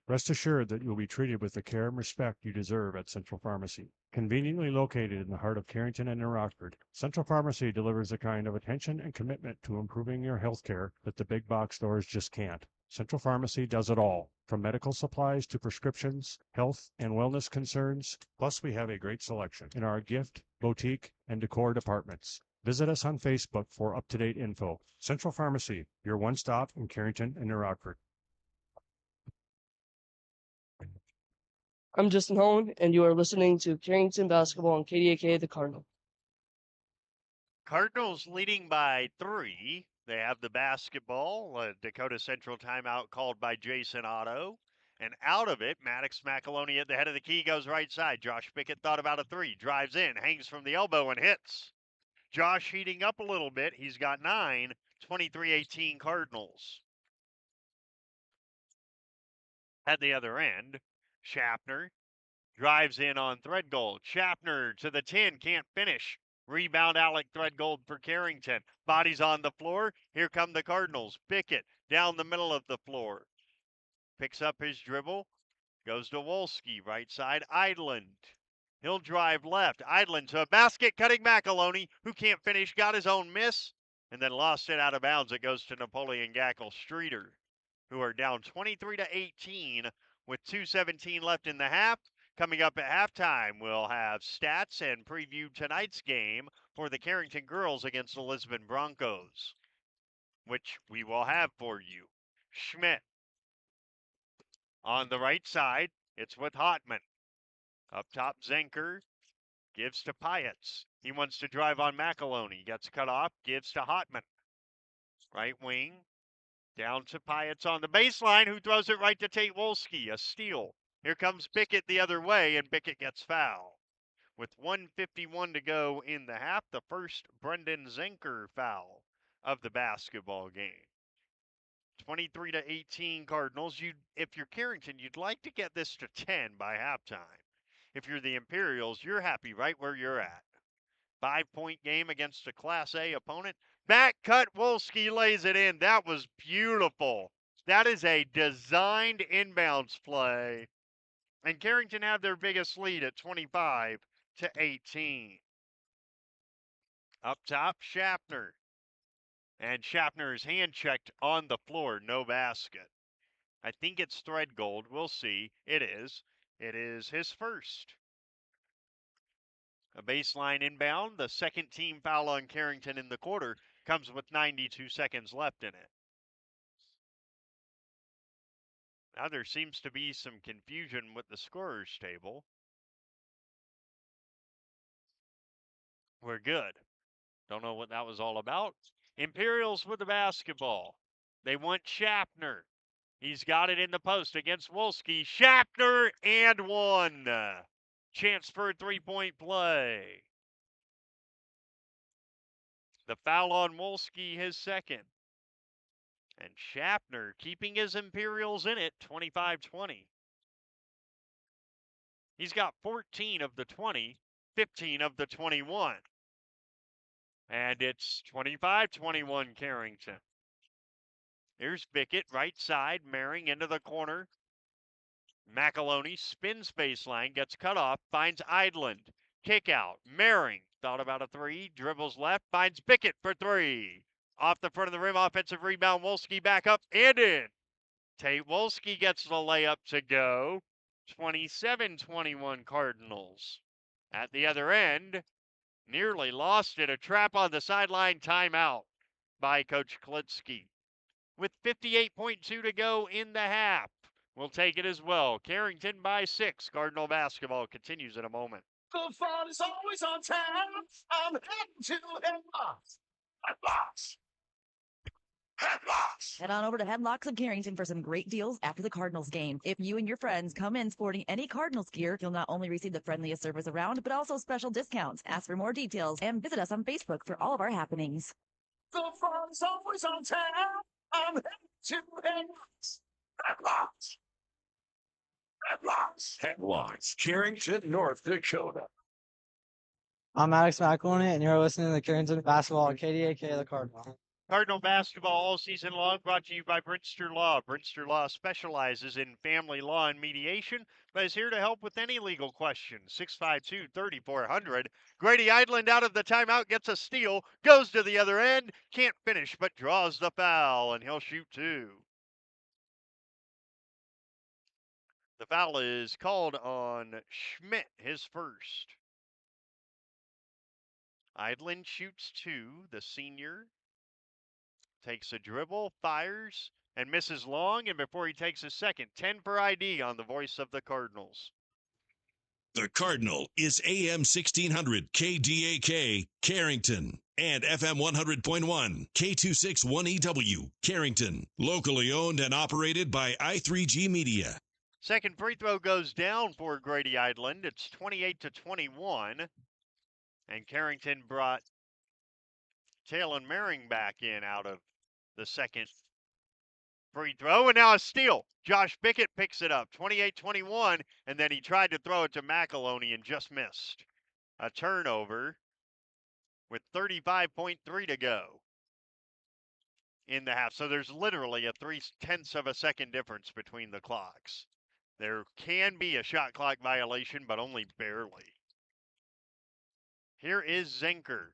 Rest assured that you'll be treated with the care and respect you deserve at Central Pharmacy. Conveniently located in the heart of Carrington and New Rockford, Central Pharmacy delivers the kind of attention and commitment to improving your health care that the big box stores just can't. Central Pharmacy does it all, from medical supplies to prescriptions, health and wellness concerns. Plus, we have a great selection in our gift, boutique, and decor departments. Visit us on Facebook for up-to-date info. Central Pharmacy, your one-stop in Carrington and New Rockford. I'm Justin Hone, and you are listening to Carrington Basketball on KDAK The Cardinal. Cardinals leading by 3. They have the basketball. Dakota Central timeout called by Jason Otto. And out of it, Maddox McAloney at the head of the key goes right side. Josh Bickett thought about a 3. Drives in, hangs from the elbow, and hits. Josh heating up a little bit. He's got 9. 23-18 Cardinals. At the other end, Schaffner drives in on Threadgold. Schaffner to the 10, can't finish. Rebound Alec Threadgold for Carrington. Bodies on the floor. Here come the Cardinals. Bickett down the middle of the floor. Picks up his dribble. Goes to Wolski. Right side, Idland. He'll drive left. Idland to a basket, cutting McAloney, who can't finish. Got his own miss, and then lost it out of bounds. It goes to Napoleon Streeter, who are down 23-18 with 2:17 left in the half. Coming up at halftime, we'll have stats and preview tonight's game for the Carrington girls against the Lisbon Broncos, which we will have for you. Schmidt on the right side. It's with Hotman. Up top, Zenker gives to Pyatt. He wants to drive on McAloney. Gets cut off, gives to Hotman. Right wing. Down to Pyatt on the baseline, who throws it right to Tate Wolski. A steal. Here comes Bickett the other way, and Bickett gets fouled. With 1:51 to go in the half, the first Brendan Zenker foul of the basketball game. 23-18 Cardinals. If you're Carrington, you'd like to get this to 10 by halftime. If you're the Imperials, you're happy right where you're at. 5-point game against a Class A opponent. Back cut, Wolski lays it in. That was beautiful. That is a designed inbounds play. And Carrington have their biggest lead at 25-18. Up top, Schaffner. And Schaffner is hand checked on the floor, no basket. I think it's thread gold. We'll see. It is. It is his first. A baseline inbound. The second team foul on Carrington in the quarter comes with 92 seconds left in it. Now there seems to be some confusion with the scorer's table. We're good. Don't know what that was all about. Imperials with the basketball. They want Schaffner. He's got it in the post against Wolski. Schaffner and one. Chance for a three-point play. The foul on Wolski, his second. And Schaffner keeping his Imperials in it, 25-20. He's got 14 of the 20, 15 of the 21. And it's 25-21 Carrington. Here's Bickett, right side, Maring into the corner. McAloney spins baseline, gets cut off, finds Idland. Kick out, Maring, thought about a three, dribbles left, finds Bickett for three. Off the front of the rim, offensive rebound, Wolski back up and in. Tate Wolski gets the layup to go. 27-21 Cardinals. At the other end, nearly lost it. A trap on the sideline, timeout by Coach Klitsky. With 58.2 to go in the half. We'll take it as well. Carrington by 6. Cardinal basketball continues in a moment. The fun is always on tap. I'm heading to Headlocks. Headlocks. Headlocks. Head on over to Headlocks of Carrington for some great deals after the Cardinals game. If you and your friends come in sporting any Cardinals gear, you'll not only receive the friendliest service around, but also special discounts. Ask for more details and visit us on Facebook for all of our happenings. The fun is always on tap. I'm heading to Headlocks. Headlocks. Headlocks. Headlocks. Carrington, North Dakota. I'm Alex McElwain, and you're listening to Carrington Basketball on KDAK, the Cardinal. Cardinal basketball all season long brought to you by Brinster Law. Brinster Law specializes in family law and mediation, but is here to help with any legal question. 652-3400. Grady Idland out of the timeout, gets a steal, goes to the other end, can't finish, but draws the foul, and he'll shoot two. The foul is called on Schmidt, his first. Idland shoots two, the senior. Takes a dribble, fires, and misses long, and before he takes a second, 10 for ID on the voice of the Cardinals. The Cardinal is AM 1600 KDAK, Carrington, and FM 100.1 K261EW, Carrington, locally owned and operated by I3G Media. Second free throw goes down for Grady Idland. It's 28-21, and Carrington brought Talon Maring back in out of the second free throw, and now a steal. Josh Bickett picks it up, 28-21, and then he tried to throw it to McAloney and just missed. A turnover with 35.3 to go in the half. So there's literally a 0.3 of a second difference between the clocks. There can be a shot clock violation, but only barely. Here is Zenker.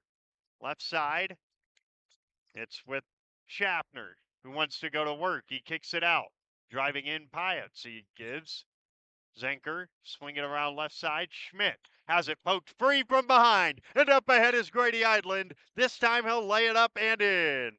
Left side. It's with Schaffner, who wants to go to work. He kicks it out. Driving in Pietz. He gives Zenker, swing it around left side. Schmidt has it poked free from behind. And up ahead is Grady Idland. This time he'll lay it up and in.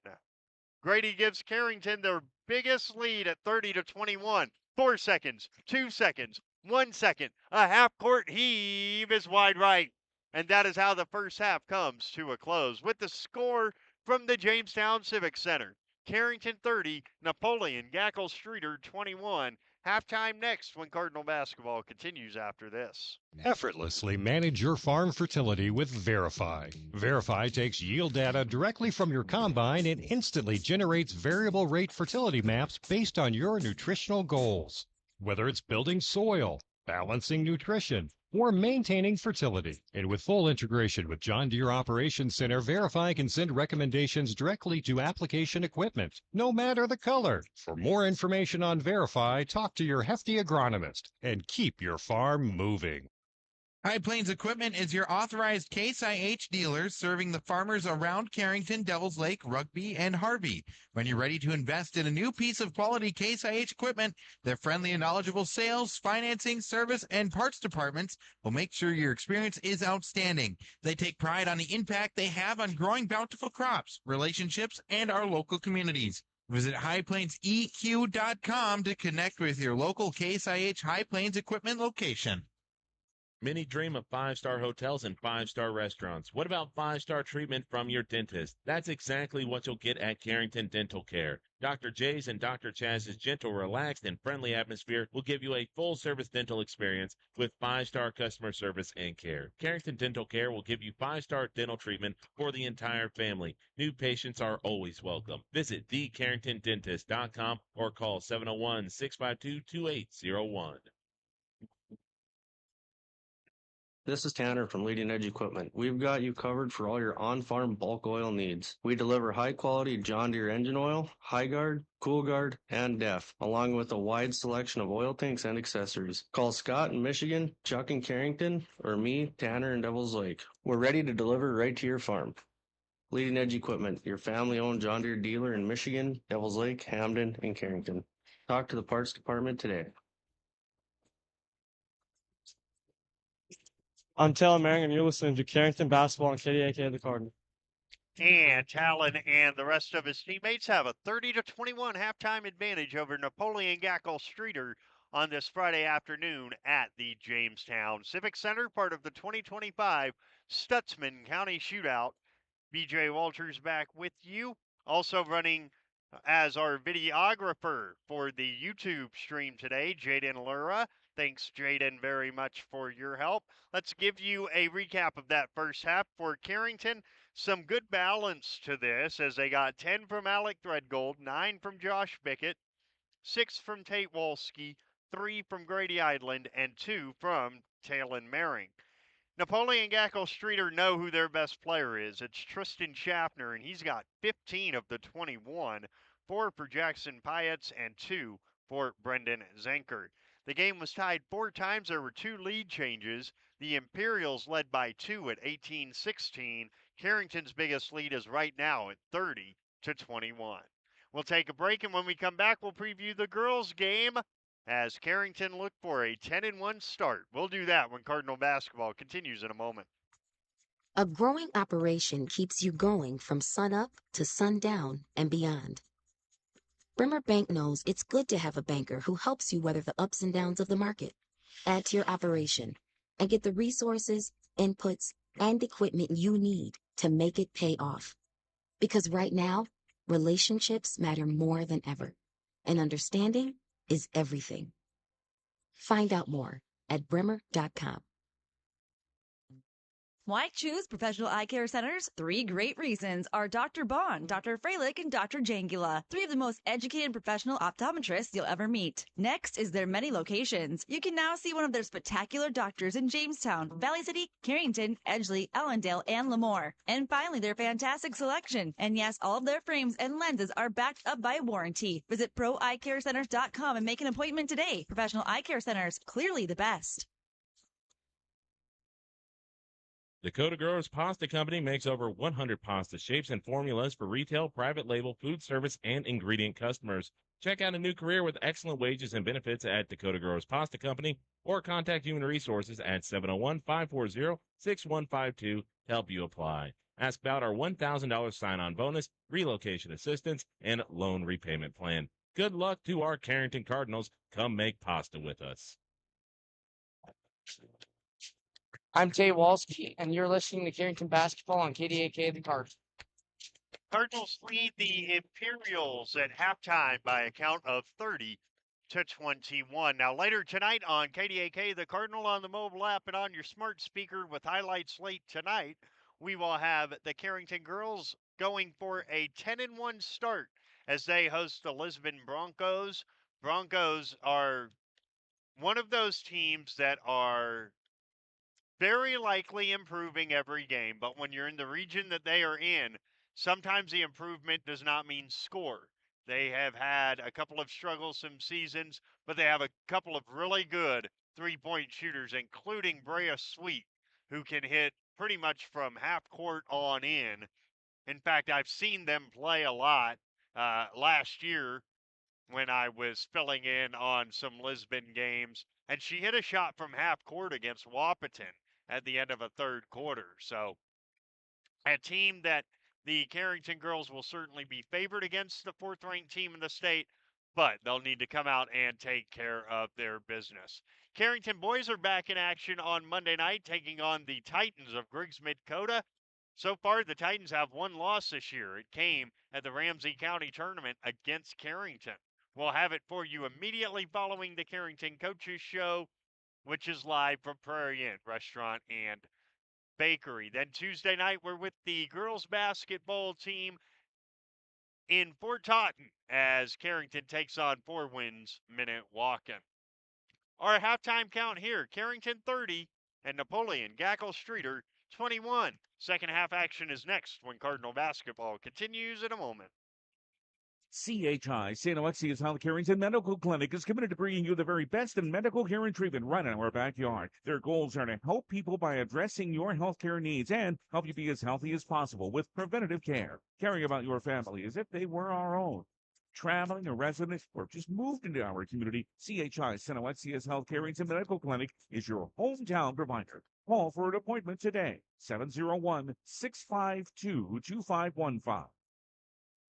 Grady gives Carrington their biggest lead at 30-21. 4 seconds, 2 seconds, 1 second. A half-court heave is wide right. And that is how the first half comes to a close with the score from the Jamestown Civic Center. Carrington 30, Napoleon-GS 21. Halftime next when Cardinal basketball continues after this. Effortlessly manage your farm fertility with Verify. Verify takes yield data directly from your combine and instantly generates variable rate fertility maps based on your nutritional goals. Whether it's building soil, balancing nutrition, or maintaining fertility. And with full integration with John Deere Operations Center, Verify can send recommendations directly to application equipment, no matter the color. For more information on Verify, talk to your hefty agronomist and keep your farm moving. High Plains Equipment is your authorized Case IH dealer serving the farmers around Carrington, Devils Lake, Rugby, and Harvey. When you're ready to invest in a new piece of quality Case IH equipment, their friendly and knowledgeable sales, financing, service, and parts departments will make sure your experience is outstanding. They take pride on the impact they have on growing bountiful crops, relationships, and our local communities. Visit highplainseq.com to connect with your local Case IH High Plains Equipment location. Many dream of five-star hotels and five-star restaurants. What about five-star treatment from your dentist? That's exactly what you'll get at Carrington Dental Care. Dr. J's and Dr. Chaz's gentle, relaxed, and friendly atmosphere will give you a full-service dental experience with five-star customer service and care. Carrington Dental Care will give you five-star dental treatment for the entire family. New patients are always welcome. Visit thecarringtondentist.com or call 701-652-2801. This is Tanner from Leading Edge Equipment. We've got you covered for all your on-farm bulk oil needs. We deliver high-quality John Deere engine oil, High Guard, Cool Guard, and DEF, along with a wide selection of oil tanks and accessories. Call Scott in Michigan, Chuck in Carrington, or me, Tanner in Devils Lake. We're ready to deliver right to your farm. Leading Edge Equipment, your family-owned John Deere dealer in Michigan, Devils Lake, Hamden, and Carrington. Talk to the parts department today. I'm Taylor Merring, and you're listening to Carrington Basketball on KDAK The Cardinal. And Talon and the rest of his teammates have a 30-21 halftime advantage over Napoleon-GS on this Friday afternoon at the Jamestown Civic Center, part of the 2025 Stutzman County Shootout. BJ Walters back with you. Also running as our videographer for the YouTube stream today, Jaden Lura. Thanks, Jaden, very much for your help. Let's give you a recap of that first half for Carrington. Some good balance to this as they got 10 from Alec Threadgold, 9 from Josh Bickett, 6 from Tate Wolski, 3 from Grady Idland, and 2 from Talon Merring. Napoleon-GS know who their best player is. It's Tristan Schaffner, and he's got 15 of the 21, 4 for Jackson Pyatt and 2 for Brendan Zenker. The game was tied 4 times. There were 2 lead changes. The Imperials led by 2 at 18-16. Carrington's biggest lead is right now at 30-21. We'll take a break, and when we come back, we'll preview the girls' game as Carrington look for a 10-1 start. We'll do that when Cardinal basketball continues in a moment. A growing operation keeps you going from sunup to sundown and beyond. Bremer Bank knows it's good to have a banker who helps you weather the ups and downs of the market. Add to your operation and get the resources, inputs, and equipment you need to make it pay off. Because right now, relationships matter more than ever, and understanding is everything. Find out more at bremer.com. Why choose Professional Eye Care Centers? 3 great reasons are Dr. Bond, Dr. Freilich, and Dr. Jangula, 3 of the most educated professional optometrists you'll ever meet. Next is their many locations. You can now see one of their spectacular doctors in Jamestown, Valley City, Carrington, Edgeley, Allendale, and Lemoore. And finally, their fantastic selection. And yes, all of their frames and lenses are backed up by warranty. Visit ProEyeCareCenters.com and make an appointment today. Professional Eye Care Centers, clearly the best. Dakota Growers Pasta Company makes over 100 pasta shapes and formulas for retail, private label, food service, and ingredient customers. Check out a new career with excellent wages and benefits at Dakota Growers Pasta Company or contact Human Resources at 701-540-6152 to help you apply. Ask about our $1,000 sign-on bonus, relocation assistance, and loan repayment plan. Good luck to our Carrington Cardinals. Come make pasta with us. I'm Jay Walski, and you're listening to Carrington Basketball on KDAK The Cardinal. Cardinals lead the Imperials at halftime by a count of 30-21. Now, later tonight on KDAK, the Cardinal on the mobile app and on your smart speaker with highlights late tonight, we will have the Carrington girls going for a 10-1 start as they host the Lisbon Broncos. Broncos are one of those teams that are very likely improving every game, but when you're in the region that they are in, sometimes the improvement does not mean score. They have had a couple of struggles some seasons, but they have a couple of really good three-point shooters, including Brea Sweet, who can hit pretty much from half court on in. In fact, I've seen them play a lot last year when I was filling in on some Lisbon games, and she hit a shot from half court against Wapaton at the end of a third quarter. So a team that the Carrington girls will certainly be favored against the fourth-ranked team in the state, but they'll need to come out and take care of their business. Carrington boys are back in action on Monday night, taking on the Titans of Griggs Mid-Coda. So far, the Titans have one loss this year. It came at the Ramsey County Tournament against Carrington. We'll have it for you immediately following the Carrington Coaches Show, which is live from Prairie Inn Restaurant and Bakery. Then Tuesday night, we're with the girls basketball team in Fort Totten as Carrington takes on Four Winds Minnewacan. Our halftime count here, Carrington 30 and Napoleon-GS 21. Second half action is next when Cardinal basketball continues in a moment. CHI St. Alexius Health Carrington Medical Clinic is committed to bringing you the very best in medical care and treatment right in our backyard. Their goals are to help people by addressing your healthcare needs and help you be as healthy as possible with preventative care, caring about your family as if they were our own. Traveling, a resident, or just moved into our community, CHI St. Alexius Health Carrington Medical Clinic is your hometown provider. Call for an appointment today, 701-652-2515.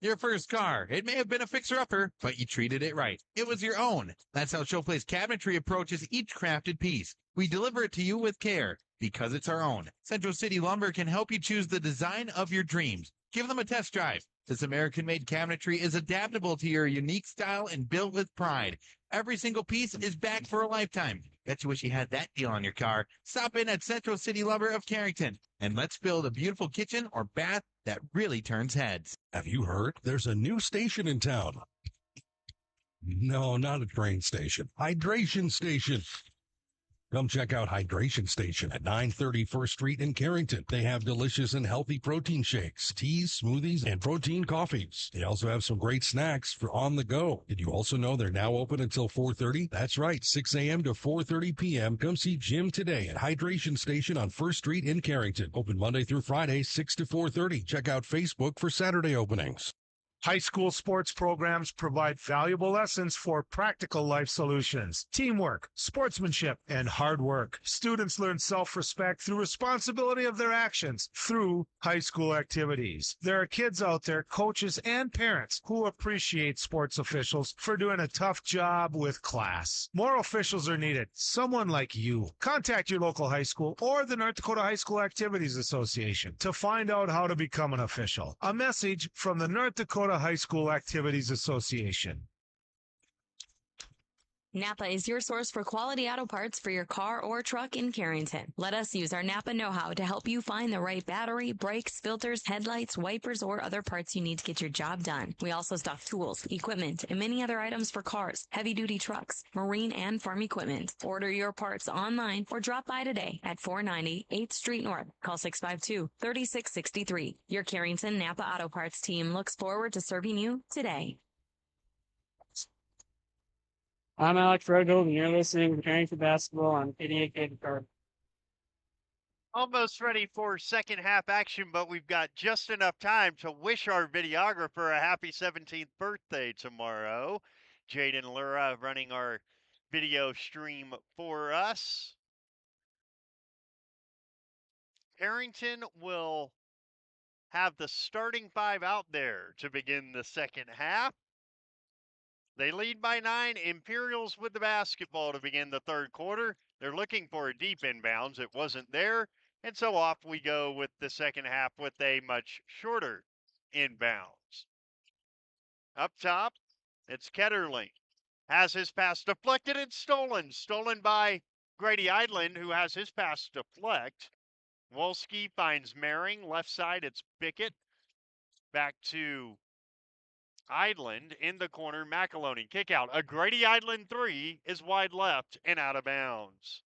Your first car. It may have been a fixer-upper, but you treated it right. It was your own. That's how Showplace Cabinetry approaches each crafted piece. We deliver it to you with care, because it's our own. Central City Lumber can help you choose the design of your dreams. Give them a test drive. This American-made cabinetry is adaptable to your unique style and built with pride. Every single piece is backed for a lifetime. Bet you wish you had that deal on your car. Stop in at Central City Lumber of Carrington, and let's build a beautiful kitchen or bath that really turns heads. Have you heard? There's a new station in town. No, not a train station. Hydration station. Come check out Hydration Station at 930 First Street in Carrington. They have delicious and healthy protein shakes, teas, smoothies, and protein coffees. They also have some great snacks for on the go. Did you also know they're now open until 4:30? That's right, 6 a.m. to 4:30 p.m. Come see Jim today at Hydration Station on First Street in Carrington. Open Monday through Friday, 6 to 4:30. Check out Facebook for Saturday openings. High school sports programs provide valuable lessons for practical life solutions, teamwork, sportsmanship, and hard work. Students learn self-respect through responsibility of their actions through high school activities. There are kids out there, coaches and parents, who appreciate sports officials for doing a tough job with class. More officials are needed. Someone like you. Contact your local high school or the North Dakota High School Activities Association to find out how to become an official. A message from the North Dakota High School Activities Association. Napa is your source for quality auto parts for your car or truck in Carrington. Let us use our Napa know-how to help you find the right battery, brakes, filters, headlights, wipers, or other parts you need to get your job done. We also stock tools, equipment, and many other items for cars, heavy-duty trucks, marine, and farm equipment. Order your parts online or drop by today at 490 8th Street North. Call 652-3663. Your Carrington Napa Auto Parts team looks forward to serving you today. I'm Alex Rogold, and you're listening to Carrington Basketball on KDAK The Cardinal. Almost ready for second half action, but we've got just enough time to wish our videographer a happy 17th birthday tomorrow. Jaden Lura running our video stream for us. Carrington will have the starting five out there to begin the second half. They lead by 9. Imperials with the basketball to begin the third quarter. They're looking for a deep inbounds. It wasn't there. And so off we go with the second half with a much shorter inbounds. Up top, it's Ketterling. Has his pass deflected and stolen. Stolen by Grady Idland, who has his pass deflect. Wolski finds Mehring. Left side, it's Bickett. Back to Idland in the corner. McAloney kick out. A Grady Idland three is wide left and out of bounds.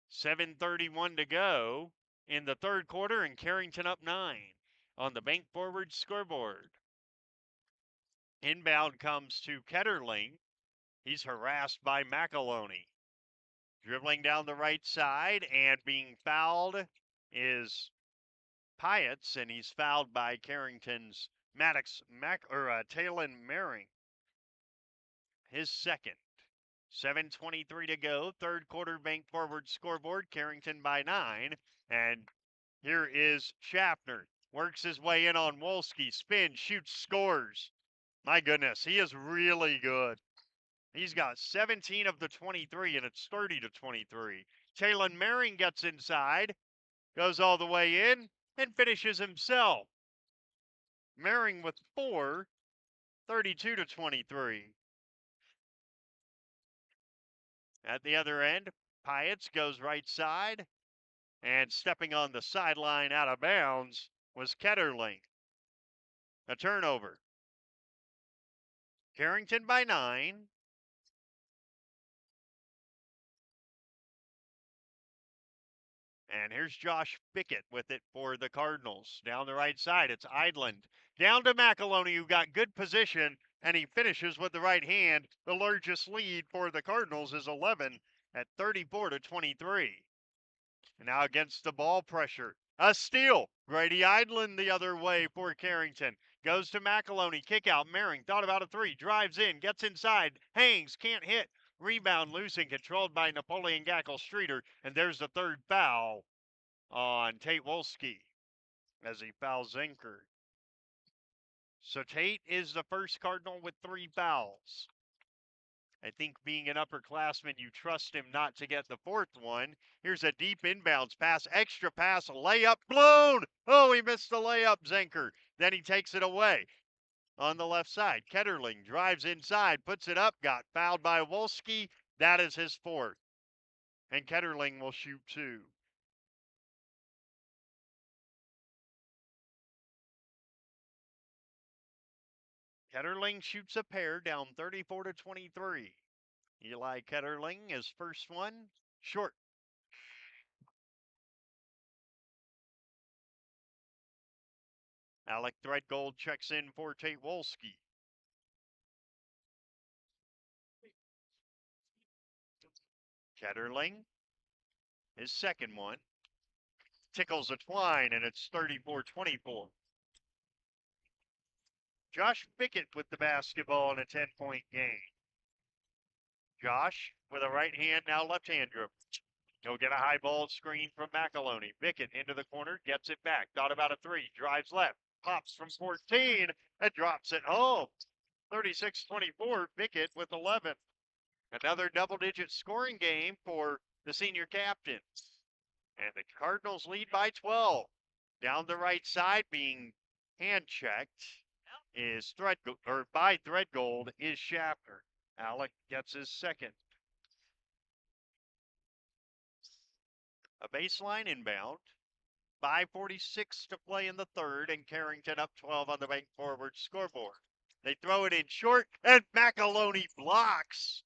7:31 to go in the third quarter, and Carrington up 9 on the Bank Forward scoreboard. Inbound comes to Ketterling. He's harassed by McAloney. Dribbling down the right side and being fouled is Pietz, and he's fouled by Carrington's Talon Maring. His second. 7:23 to go. Third quarter bank forward scoreboard. Carrington by 9. And here is Schaffner. Works his way in on Wolski. Spins, shoots, scores. My goodness, he is really good. He's got 17 of the 23, and it's 30-23. Talon Maring gets inside, goes all the way in, and finishes himself. Maring with 4, 32-23. At the other end, Pietz goes right side, and stepping on the sideline out of bounds was Ketterling. A turnover. Carrington by 9. And here's Josh Bickett with it for the Cardinals. Down the right side, it's Idland. Down to McAloney, who got good position, and he finishes with the right hand. The largest lead for the Cardinals is 11 at 34-23. And now against the ball pressure. A steal. Grady Idland the other way for Carrington. Goes to McAloney. Kick out. Maring thought about a 3. Drives in. Gets inside. Hangs. Can't hit. Rebound loose and controlled by Napoleon-GS Streeter. And there's the third foul on Tate Wolski as he fouls Zenker. So Tate is the first Cardinal with 3 fouls. I think being an upperclassman, you trust him not to get the 4th one. Here's a deep inbounds pass, extra pass, layup blown. Oh, he missed the layup, Zenker. Then he takes it away. On the left side, Ketterling drives inside, puts it up, got fouled by Wolski. That is his 4th. And Ketterling will shoot 2. Ketterling shoots a pair down 34-23. Eli Ketterling, his first one, short. Alec Threadgold checks in for Tate Wolski. Ketterling, his second one, tickles a twine, and it's 34-24. Josh Bickett with the basketball in a 10-point game. Josh with a right hand, now left hand dribble. He'll get a high ball screen from McAloney. Bickett into the corner, gets it back. Thought about a 3, drives left, pops from 14, and drops it home. 36-24, Bickett with 11. Another double-digit scoring game for the senior captain. And the Cardinals lead by 12. Down the right side, being hand-checked is Threadgold is Schaffner. Alec gets his second. A baseline inbound. 5:46 to play in the third, and Carrington up 12 on the bank forward scoreboard. They throw it in short, and McAloney blocks.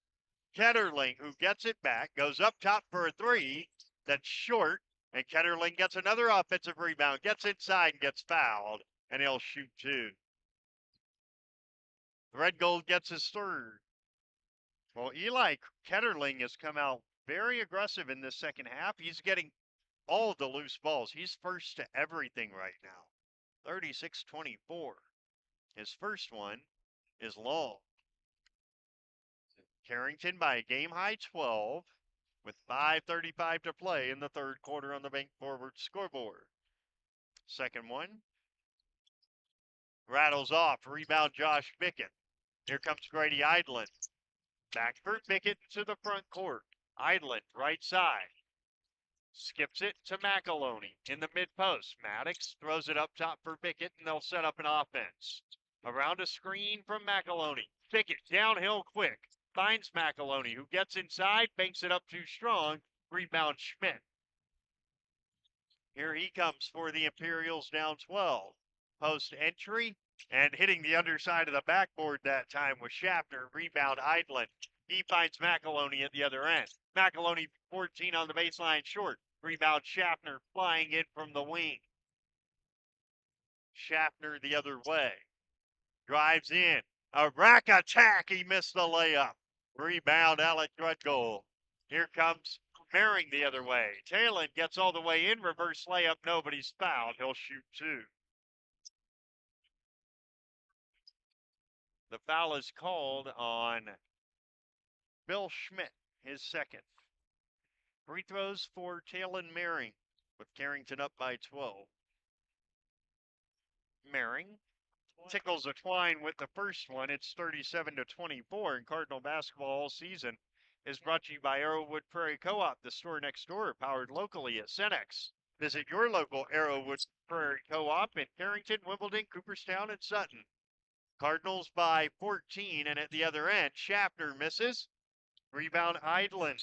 Ketterling, who gets it back, goes up top for a 3. That's short, and Ketterling gets another offensive rebound, gets inside and gets fouled, and he'll shoot 2. Threadgold gets his 3rd. Well, Eli Ketterling has come out very aggressive in this second half. He's getting all of the loose balls. He's first to everything right now. 36-24. His first one is long. Carrington by a game-high 12 with 5:35 to play in the third quarter on the bank forward scoreboard. Second one rattles off. Rebound Josh Bickett. Here comes Grady Idland. Back for Bickett to the front court. Idland, right side. Skips it to McAloney in the mid-post. Maddox throws it up top for Bickett, and they'll set up an offense. Around a screen from McAloney. Bickett downhill quick. Finds McAloney, who gets inside, banks it up too strong. Rebound Schmidt. Here he comes for the Imperials down 12. Post entry, and hitting the underside of the backboard that time was Schaffner. Rebound Idland. He finds McAloney at the other end. McAloney 14 on the baseline short. Rebound Schaffner flying in from the wing. Schaffner the other way. Drives in. A rack attack. He missed the layup. Rebound Alec Threadgold. Here comes Maring the other way. Talon gets all the way in, reverse layup, nobody's fouled. He'll shoot 2. The foul is called on Bill Schmidt, his second. Free throws for Talon Maring, with Carrington up by 12. Maring tickles a twine with the first one. It's 37-24, and Cardinal basketball all season is brought to you by Arrowwood Prairie Co-op, the store next door, powered locally at Cenex. Visit your local Arrowwood Prairie Co-op in Carrington, Wimbledon, Cooperstown, and Sutton. Cardinals by 14, and at the other end, Schaffner misses. Rebound Idlin.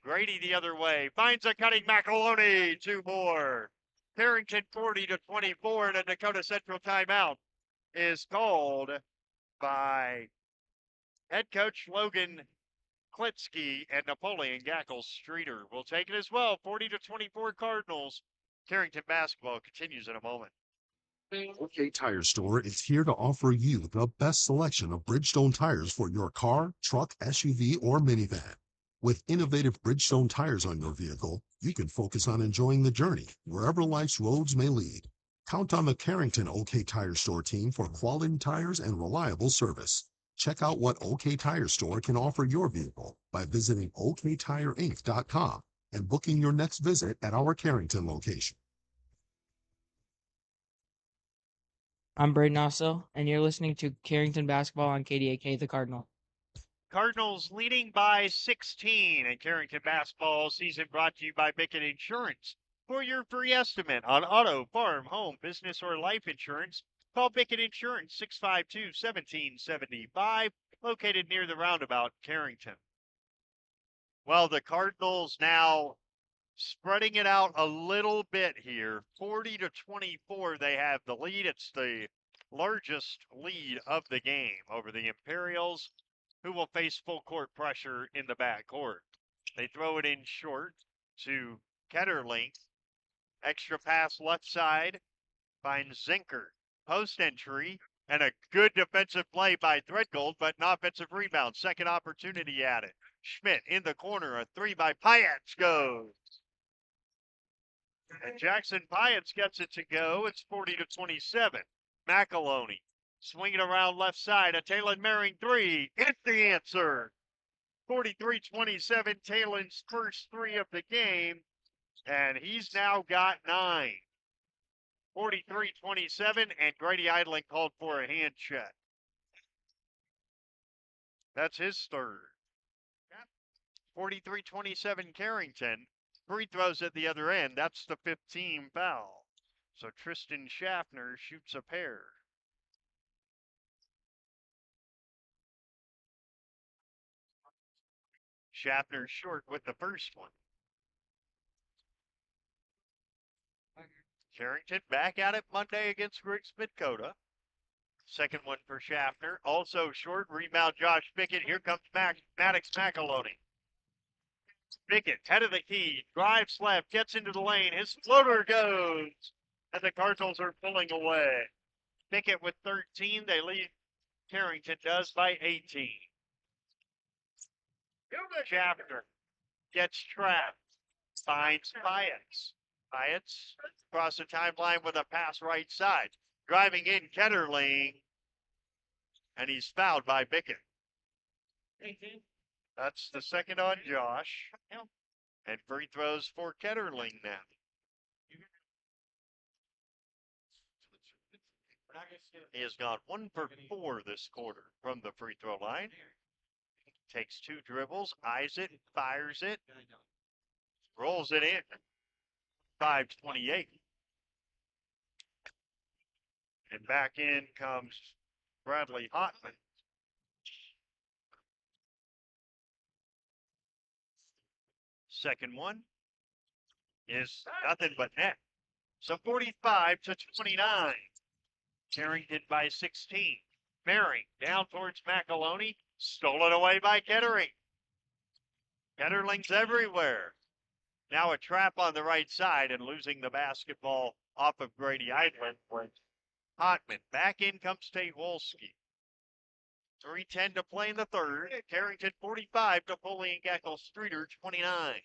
Grady the other way, finds a cutting McAloney, 2 more. Carrington 40-24, and a Dakota Central timeout is called by head coach Logan Klitsky and Napoleon Gackle Streeter. Will take it as well. 40-24 Cardinals. Carrington basketball continues in a moment. OK Tire Store is here to offer you the best selection of Bridgestone tires for your car, truck, SUV, or minivan. With innovative Bridgestone tires on your vehicle, you can focus on enjoying the journey wherever life's roads may lead. Count on the Carrington OK Tire Store team for quality tires and reliable service. Check out what OK Tire Store can offer your vehicle by visiting oktireinc.com and booking your next visit at our Carrington location. I'm Braden Osso, and you're listening to Carrington Basketball on KDAK, the Cardinal. Cardinals leading by 16, and Carrington basketball season brought to you by Bickett Insurance. For your free estimate on auto, farm, home, business, or life insurance, call Bickett Insurance 652-1775, located near the roundabout, Carrington. Well, the Cardinals now spreading it out a little bit here. 40-24, they have the lead. It's the largest lead of the game over the Imperials, who will face full court pressure in the backcourt. They throw it in short to Ketterling. Extra pass left side, finds Zinker. Post entry, and a good defensive play by Threadgold, but an offensive rebound. Second opportunity at it. Schmidt in the corner, a 3 by Payets goes. And Jackson Payets gets it to go. It's 40-27. McAloney swinging around left side. A Talon Maring 3. It's the answer. 43-27. Talon's first 3 of the game. And he's now got 9. 43-27. And Grady Idling called for a hand check. That's his third. 43-27 Carrington. Free throws at the other end. That's the 15 foul. So Tristan Schaffner shoots a pair. Schaffner short with the first one. Carrington back at it Monday against Griggs Midcoda. Second one for Schaffner. Also short. Rebound Josh Bickett. Here comes Maddox McAloney. Bickett, head of the key, drives left, gets into the lane. His floater goes, and the Cardinals are pulling away. Bickett with 13. They lead. Carrington does by 18. Schaffner gets trapped, finds Payets. Payets across the timeline with a pass right side. Driving in Ketterling, and he's fouled by Bickett. That's the second on Josh. And free throws for Ketterling now. He has gone 1 for 4 this quarter from the free throw line. Takes 2 dribbles, eyes it, fires it, rolls it in. 5-28. And back in comes Bradley Hotman. Second one is nothing but net. So 45-29. Carrington by 16. Maring down towards McAloney. Stolen away by Kettering. Ketterling's everywhere. Now a trap on the right side and losing the basketball off of Grady Idlin. Hotman. Back in comes Tate Wolski. 3:10 to play in the third. Carrington 45, Napoleon-GS Streeter 29.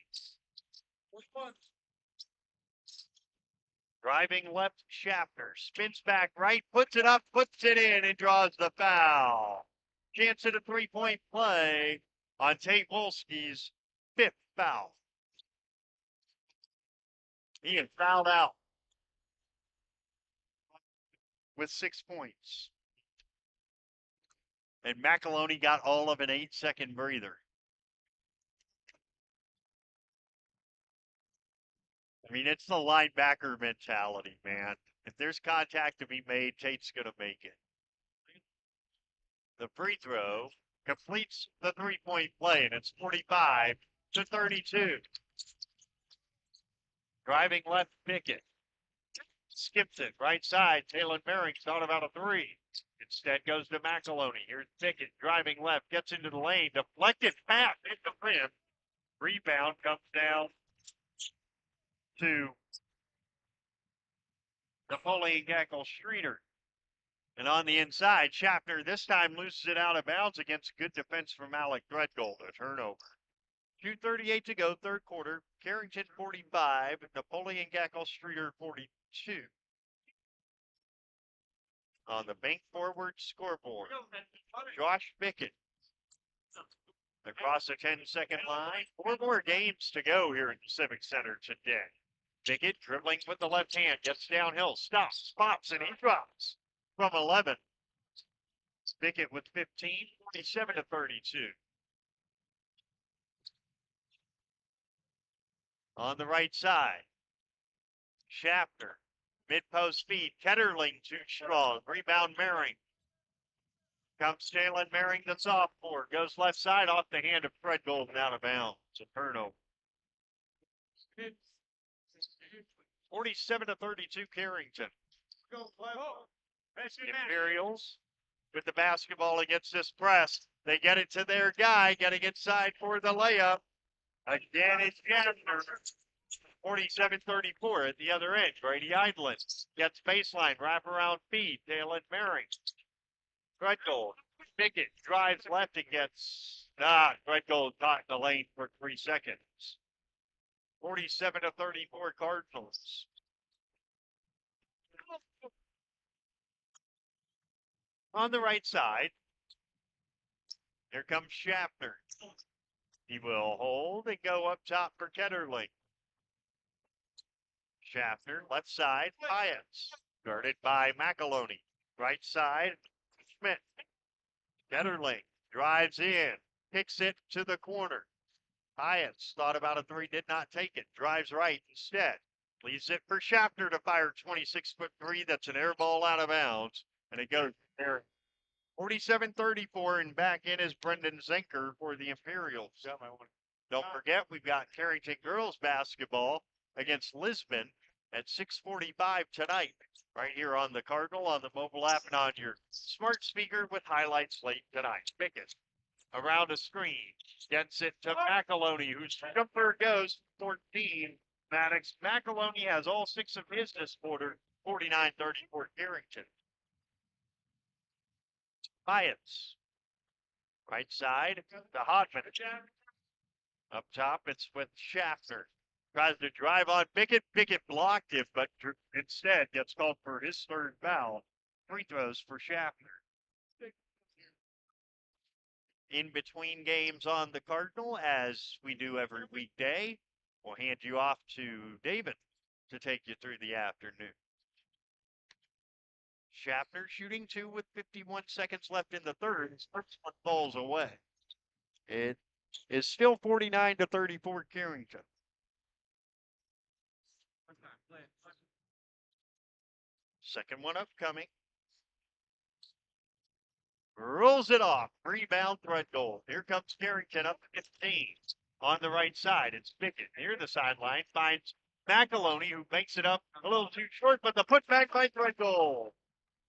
Driving left, Schaffner spins back right, puts it up, puts it in, and draws the foul. Chance at a three-point play on Tate Wolski's 5th foul. He is fouled out with 6 points. And McAloney got all of an 8-second breather. I mean, it's the linebacker mentality, man. If there's contact to be made, Tate's going to make it. The free throw completes the three-point play, and it's 45 to 32. Driving left, Pickett. Skips it, right side. Taylor Merrick thought about a three. Instead goes to McAloney. Here's Pickett driving left, gets into the lane, deflected pass hit the rim. Rebound comes down to Napoleon-GS Streeter. And on the inside, Schaffner this time loses it out of bounds against good defense from Alec Threadgold. A turnover. 2:38 to go, third quarter. Carrington 45, Napoleon-GS Streeter 42. On the bank forward scoreboard, Josh Pickett across the 10-second line. 4 more games to go here at the Civic Center today. Pickett dribbling with the left hand, gets downhill, stops, pops, and he drops from 11. Pickett with 15, 47 to 32. On the right side, Schaffner, mid-post feed, Ketterling too strong, rebound Merring. Comes Jalen Merring, the sophomore, goes left side off the hand of Fred Golden out of bounds. A turnover. 47 to 32 Carrington. Imperials with the basketball against this press. They get it to their guy, getting inside for the layup. Again, it's Schaffner. 47-34 at the other end. Brady Eidlin gets baseline, wraparound feed. Taylor Merring. Threadgold. Pickett drives left and gets Threadgold caught in the lane for 3 seconds. 47 to 34 Cardinals. On the right side, here comes Schaffner. He will hold and go up top for Ketterling. Schaffner, left side, Hyatts. Guarded by McAloney. Right side, Schmidt. Ketterling drives in, kicks it to the corner. Hyatts thought about a three, did not take it. Drives right instead. Leaves it for Schaffner to fire 26-foot three. That's an air ball out of bounds. And it goes there. 47-34, and back in is Brendan Zenker for the Imperials. Don't forget, we've got Carrington girls basketball against Lisbon at 6:45 tonight, right here on the Cardinal, on the mobile app, and on your smart speaker with highlights late tonight. Pickett around a screen, gets it to McAloney, whose jumper goes 14. Maddox. McAloney has all 6 of his this quarter, 49-34 Carrington. Hyatts. Right side to Hodgman. Up top, it's with Schaffner. Tries to drive on Pickett. Pickett blocked it, but instead gets called for his 3rd foul. Free throws for Schaffner. In between games on the Cardinal, as we do every weekday, we'll hand you off to David to take you through the afternoon. Schaffner shooting 2 with 51 seconds left in the third. His first one falls away. It is still 49-34 Carrington. Second one upcoming. Rolls it off. Rebound, Threadgold. Here comes Carrington up to 15. On the right side, it's Pickett. Near the sideline, finds McAloney, who makes it up a little too short, but the putback by Threadgold.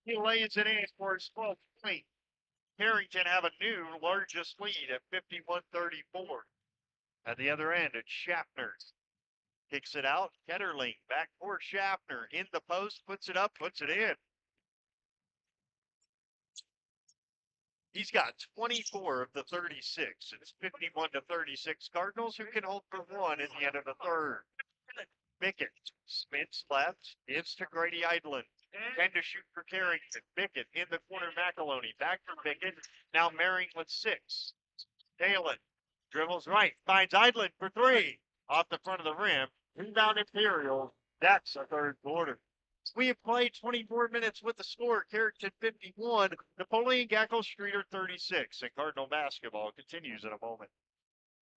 He lays it in for his 12th point. Carrington have a new largest lead at 51-34. At the other end, it's Schaffner. Kicks it out. Ketterling back for Schaffner. In the post, puts it up, puts it in. He's got 24 of the 36. It's 51-36 Cardinals, who can hold for one at the end of the third. Bickett spins left, gives to Grady Eidlin. 10 to shoot for Carrington. Bickett in the corner, McAloney. Back for Bickett. Now Merring with 6. Talon dribbles right, finds Eidlin for 3. Off the front of the rim. Rebound Imperial. That's a third quarter. We have played 24 minutes with the score. Carrington 51, Napoleon-GS 36. And Cardinal basketball continues in a moment.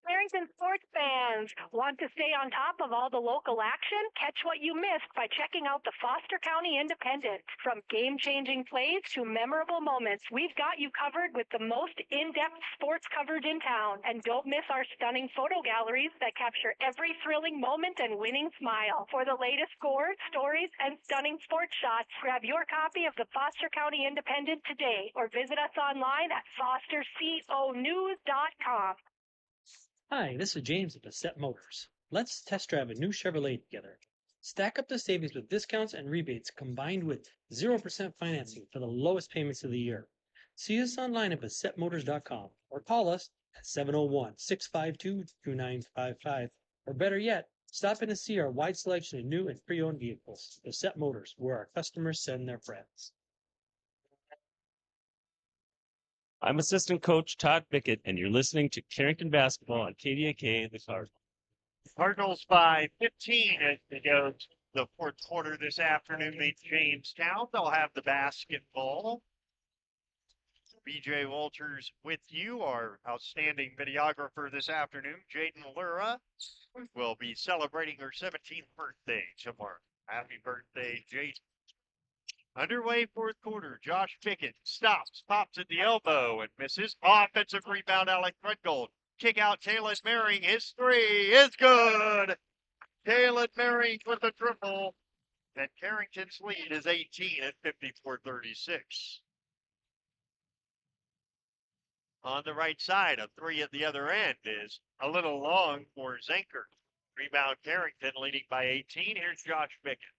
Carrington sports fans want to stay on top of all the local action? Catch what you missed by checking out the Foster County Independent. From game-changing plays to memorable moments, we've got you covered with the most in-depth sports coverage in town. And don't miss our stunning photo galleries that capture every thrilling moment and winning smile. For the latest scores, stories, and stunning sports shots, grab your copy of the Foster County Independent today or visit us online at fosterconews.com. Hi, this is James at Bassett Motors. Let's test drive a new Chevrolet together. Stack up the savings with discounts and rebates combined with 0% financing for the lowest payments of the year. See us online at BassettMotors.com or call us at 701-652-2955. Or better yet, stop in to see our wide selection of new and pre-owned vehicles. Bassett Motors, where our customers send their friends. I'm assistant coach Todd Bickett, and you're listening to Carrington basketball on KDAK, the Cardinals. Cardinals by 15 as they go to the fourth quarter this afternoon. Meet Jamestown. They'll have the basketball. BJ Walters with you, our outstanding videographer this afternoon. Jaden Lura will be celebrating her 17th birthday tomorrow. Happy birthday, Jaden. Underway fourth quarter. Josh Bickett stops, pops at the elbow and misses. Offensive rebound, Alec Threadgold. Kick out, Talon Merring. His 3 is good. Talon Merring with a triple. And Carrington's lead is 18 at 54-36. On the right side, a 3 at the other end is a little long for Zenker. Rebound Carrington leading by 18. Here's Josh Bickett.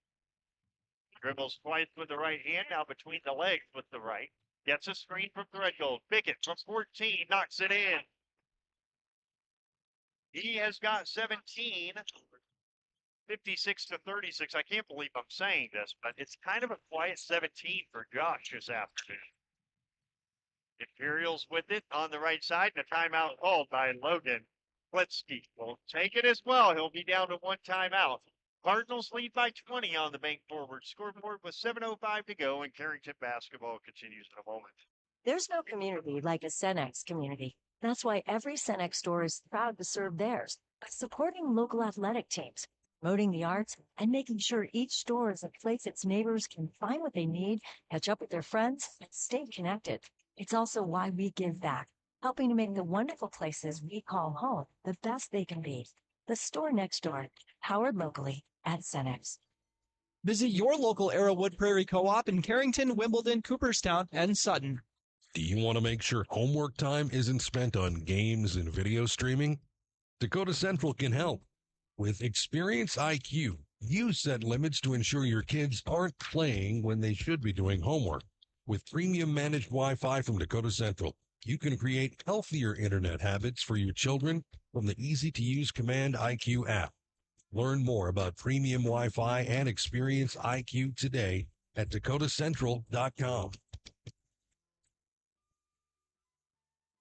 Dribbles twice with the right hand, now between the legs with the right. Gets a screen from Threadgold. Bickett from 14, knocks it in. He has got 17, 56-36. I can't believe I'm saying this, but it's kind of a quiet 17 for Josh this afternoon. Imperials with it on the right side, and a timeout called by Logan Klitsky. Will take it as well. He'll be down to 1 timeout. Cardinals lead by 20 on the bank forward scoreboard with 7:05 to go, and Carrington basketball continues in a moment. There's no community like a Cenex community. That's why every Cenex store is proud to serve theirs by supporting local athletic teams, promoting the arts, and making sure each store is a place its neighbors can find what they need, catch up with their friends, and stay connected. It's also why we give back, helping to make the wonderful places we call home the best they can be. The store next door, powered locally at Cenex. Visit your local Arrowwood Prairie Co-op in Carrington, Wimbledon, Cooperstown, and Sutton. Do you want to make sure homework time isn't spent on games and video streaming? Dakota Central can help. With Experience IQ, you set limits to ensure your kids aren't playing when they should be doing homework. With premium managed Wi-Fi from Dakota Central, you can create healthier internet habits for your children from the easy-to-use Command IQ app. Learn more about premium Wi-Fi and Experience IQ today at dakotacentral.com.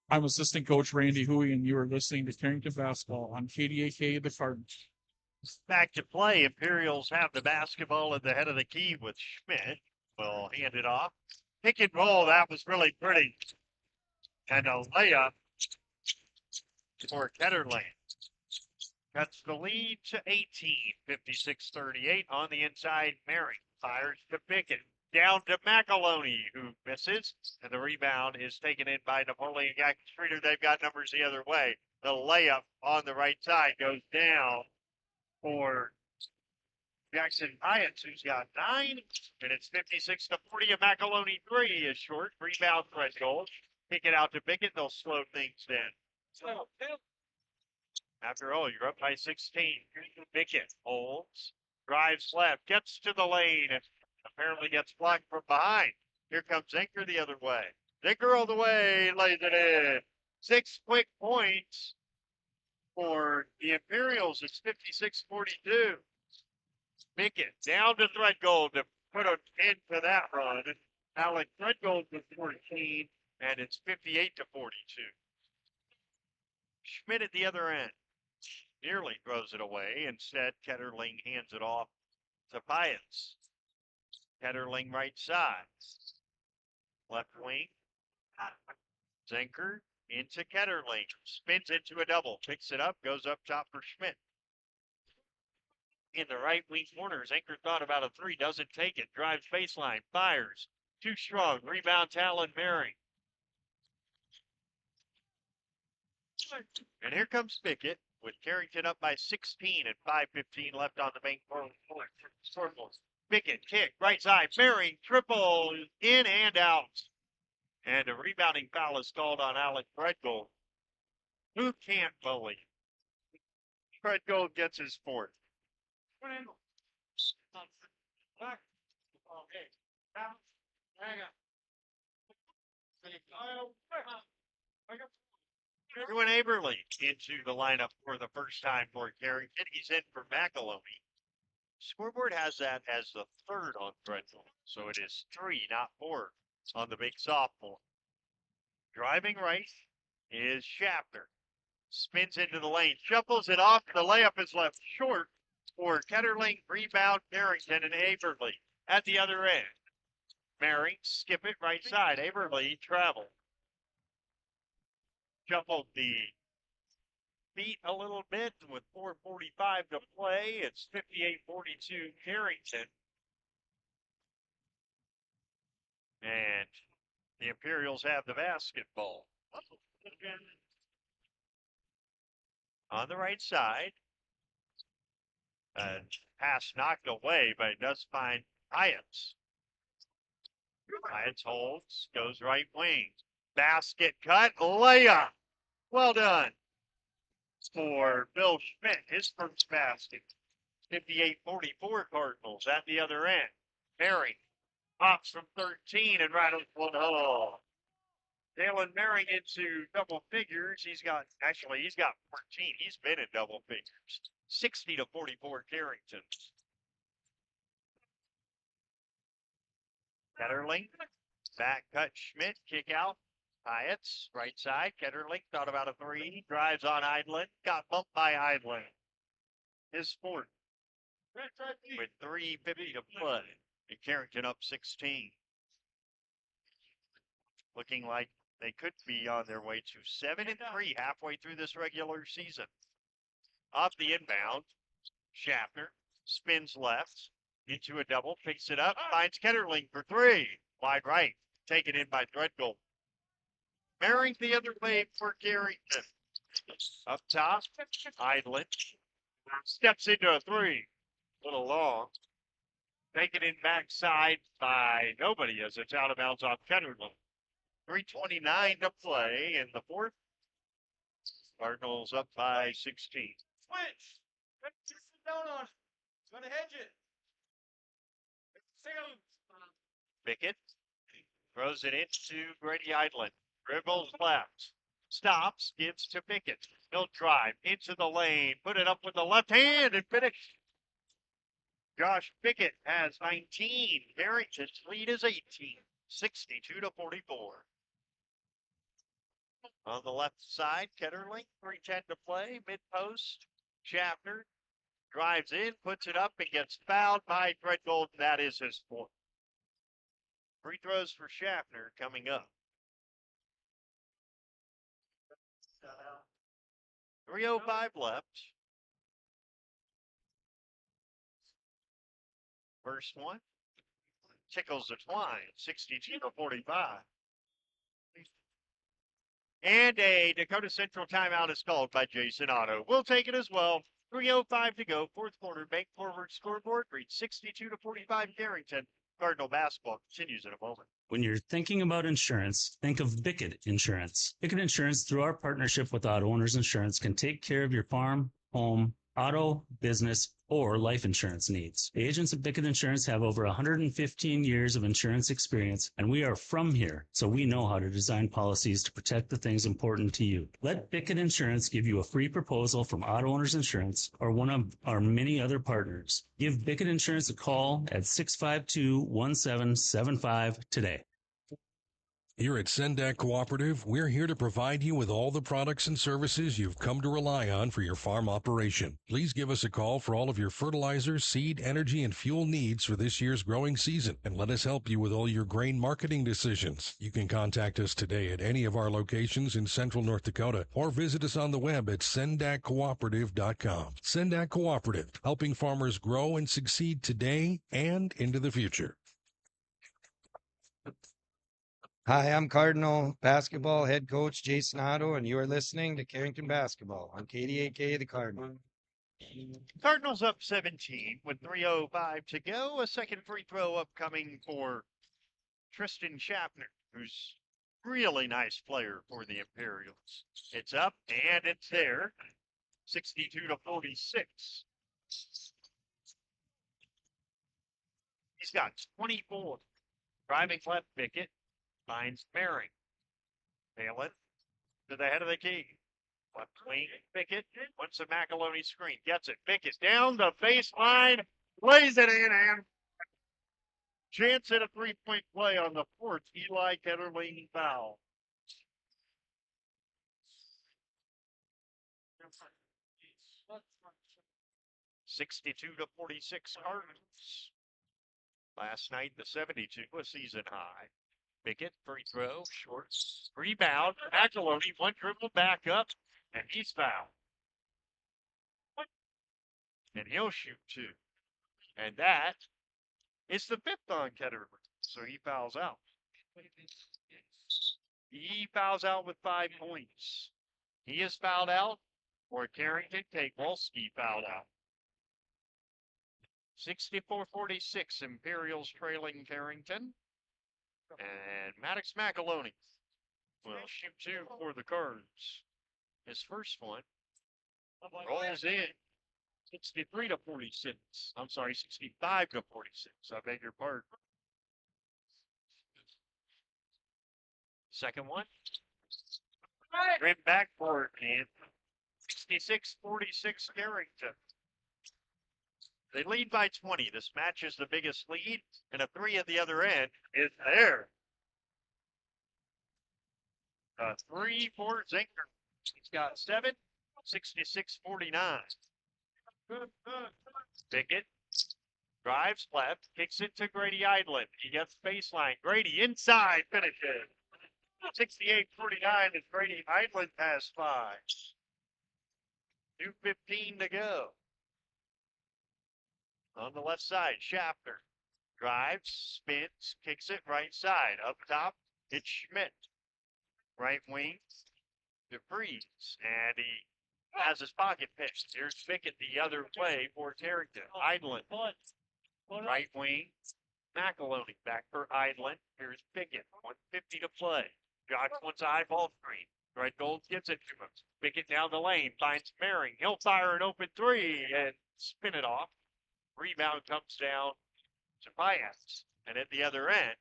I'm assistant coach Randy Huey, and you are listening to Carrington basketball on KDAK, the Cardinals. Back to play. Imperials have the basketball at the head of the key with Schmidt. Will hand it off. Pick and roll. That was really pretty. And a layup for Ketterland. Cuts the lead to 18, 56-38 on the inside. Merring fires to Bickett. Down to McAloney, who misses. And the rebound is taken in by Napoleon-GS. They've got numbers the other way. The layup on the right side goes down for Jackson Hyatt, who's got 9. And it's 56-40. A McAloney 3 is short. Rebound Threadgold. Kick it out to Bickett. They'll slow things down. After all, you're up by 16. Bickett holds, drives left, gets to the lane, and apparently gets blocked from behind. Here comes Zenker the other way. Dicker all the way, lays it in. 6 quick points for the Imperials. It's 56-42. Bickett down to Threadgold to put an end to that run. Alec Threadgold with 14, and it's 58-42. Schmidt at the other end nearly throws it away. Instead, Ketterling hands it off to Pius. Ketterling right side. Left wing. Zenker into Ketterling. Spins into a double. Picks it up. Goes up top for Schmidt. In the right wing corner, Zenker thought about a three. Doesn't take it. Drives baseline. Fires. Too strong. Rebound Talon Mary. And here comes Bickett with Carrington up by 16 and 5:15 left on the main court. Bickett kick, right side, Mary, triple, in and out. And a rebounding foul is called on Alec Threadgold. Who can't bully? Threadgold gets his fourth. Drew Aberly into the lineup for the first time for Carrington. He's in for McAloney. Scoreboard has that as the third on Threadgold, so it is 3, not 4, on the big sophomore. Driving right is Schaffner. Spins into the lane, shuffles it off. The layup is left short for Ketterling. Rebound Carrington and Aberly at the other end. Mary, skip it right side. Aberly travel. Shuffled the feet a little bit with 4:45 to play. It's 58-42 Carrington. And the Imperials have the basketball. On the right side. Pass knocked away, but it does find Hyatts. Hyatts holds, goes right wing. Basket cut, layup. Well done for Bill Schmidt, his first basket. 58-44 Cardinals at the other end. Mary pops from 13 and rattles one hole. Dalen Mary into double figures. He's got 14. He's been in double figures. 60-44 Carrington. Ketterling, back cut Schmidt, kick out. Hyatts, right side. Ketterling thought about a three. Drives on Eidlin. Got bumped by Eidlin. His fourth. With 3:50 to play. And Carrington up 16. Looking like they could be on their way to 7-3 halfway through this regular season. Off the inbound, Schaffner spins left into a double, picks it up, finds Ketterling for three. Wide right, taken in by Threadgold. Bearing the other way for Carrington. Up top, Eidlin steps into a three. A little long. Taken in backside by nobody as it's out of bounds off Ketterling. 3:29 to play in the fourth. Cardinals up by 16. Switch. Sit down on it. It's going to hedge it. Bickett throws it into Grady Eidlin. Dribbles left. Stops. Gives to Bickett. He'll drive into the lane. Put it up with the left hand and finish. Josh Bickett has 19. Carrington's lead is 18. 62-44. On the left side, Ketterling, 3:10 to play, mid-post. Schaffner drives in, puts it up, and gets fouled by Threadgold. That is his fourth. Free throws for Schaffner coming up. 3:05 left. First one. Tickles the twine, 62-45. And a Dakota Central timeout is called by Jason Otto. We'll take it as well. 3:05 to go. Fourth quarter. Bank Forward scoreboard reads 62-45 Carrington. Cardinal basketball continues in a moment. When you're thinking about insurance, think of Bickett Insurance. Bickett Insurance, through our partnership with Auto Owners Insurance, can take care of your farm, home, auto, business, or life insurance needs. The agents at Bickett Insurance have over 115 years of insurance experience, and we are from here, so we know how to design policies to protect the things important to you. Let Bickett Insurance give you a free proposal from Auto Owners Insurance or one of our many other partners. Give Bickett Insurance a call at 652-1775 today. Here at Sendak Cooperative, we're here to provide you with all the products and services you've come to rely on for your farm operation. Please give us a call for all of your fertilizer, seed, energy, and fuel needs for this year's growing season, and let us help you with all your grain marketing decisions. You can contact us today at any of our locations in Central North Dakota or visit us on the web at sendakcooperative.com. Sendak Cooperative, helping farmers grow and succeed today and into the future. Hi, I'm Cardinal basketball head coach Jason Otto, and you are listening to Carrington Basketball on KDAK, the Cardinal. Cardinals up 17 with 3:05 to go. A second free throw upcoming for Tristan Schaffner, who's really nice player for the Imperials. It's up and it's there. 62-46. He's got 24. Driving left, Bickett finds Merring. Palin to the head of the key. Left wing, Bickett wants a McAloney screen. Gets it. Bickett down the baseline. Lays it in and chance at a three-point play on the fourth Eli Ketterling foul. (62-46) Cardinals. Last night, the 72 was season high. Bickett, free throw, short, rebound. McAloney, one dribble back up, and he's fouled. And he'll shoot two. And that is the fifth on Ketterling. So he fouls out. He fouls out with 5 points. He is fouled out, or Carrington Kowalski fouled out. 64-46, Imperials trailing Carrington. And Maddox McAloney will shoot two for the Cards. His first one rolls in 63-46. I'm sorry, 65-46. I beg your pardon. Second one. Rim backboard and 66-46 Carrington. They lead by 20. This match is the biggest lead, and a three at the other end is there. A three for Zinker. He's got 7, 66-49. Bickett drives left, kicks it to Grady Idland. He gets baseline. Grady inside finishes. 68-49 as Grady Idland has 5. 2:15 to go. On the left side, Schaffner drives, spins, kicks it right side. Up top, it's Schmidt. Right wing, DeFries, and he has his pocket pitched. Here's Bickett the other way for Carrington. Idland, right wing, McAloney back for Idland. Here's Bickett, 1:50 to play. Josh wants a eyeball screen. Right Gold gets it to him. Bickett down the lane, finds Merring. He'll fire an open three and spin it off. Rebound comes down to Piaz. And at the other end,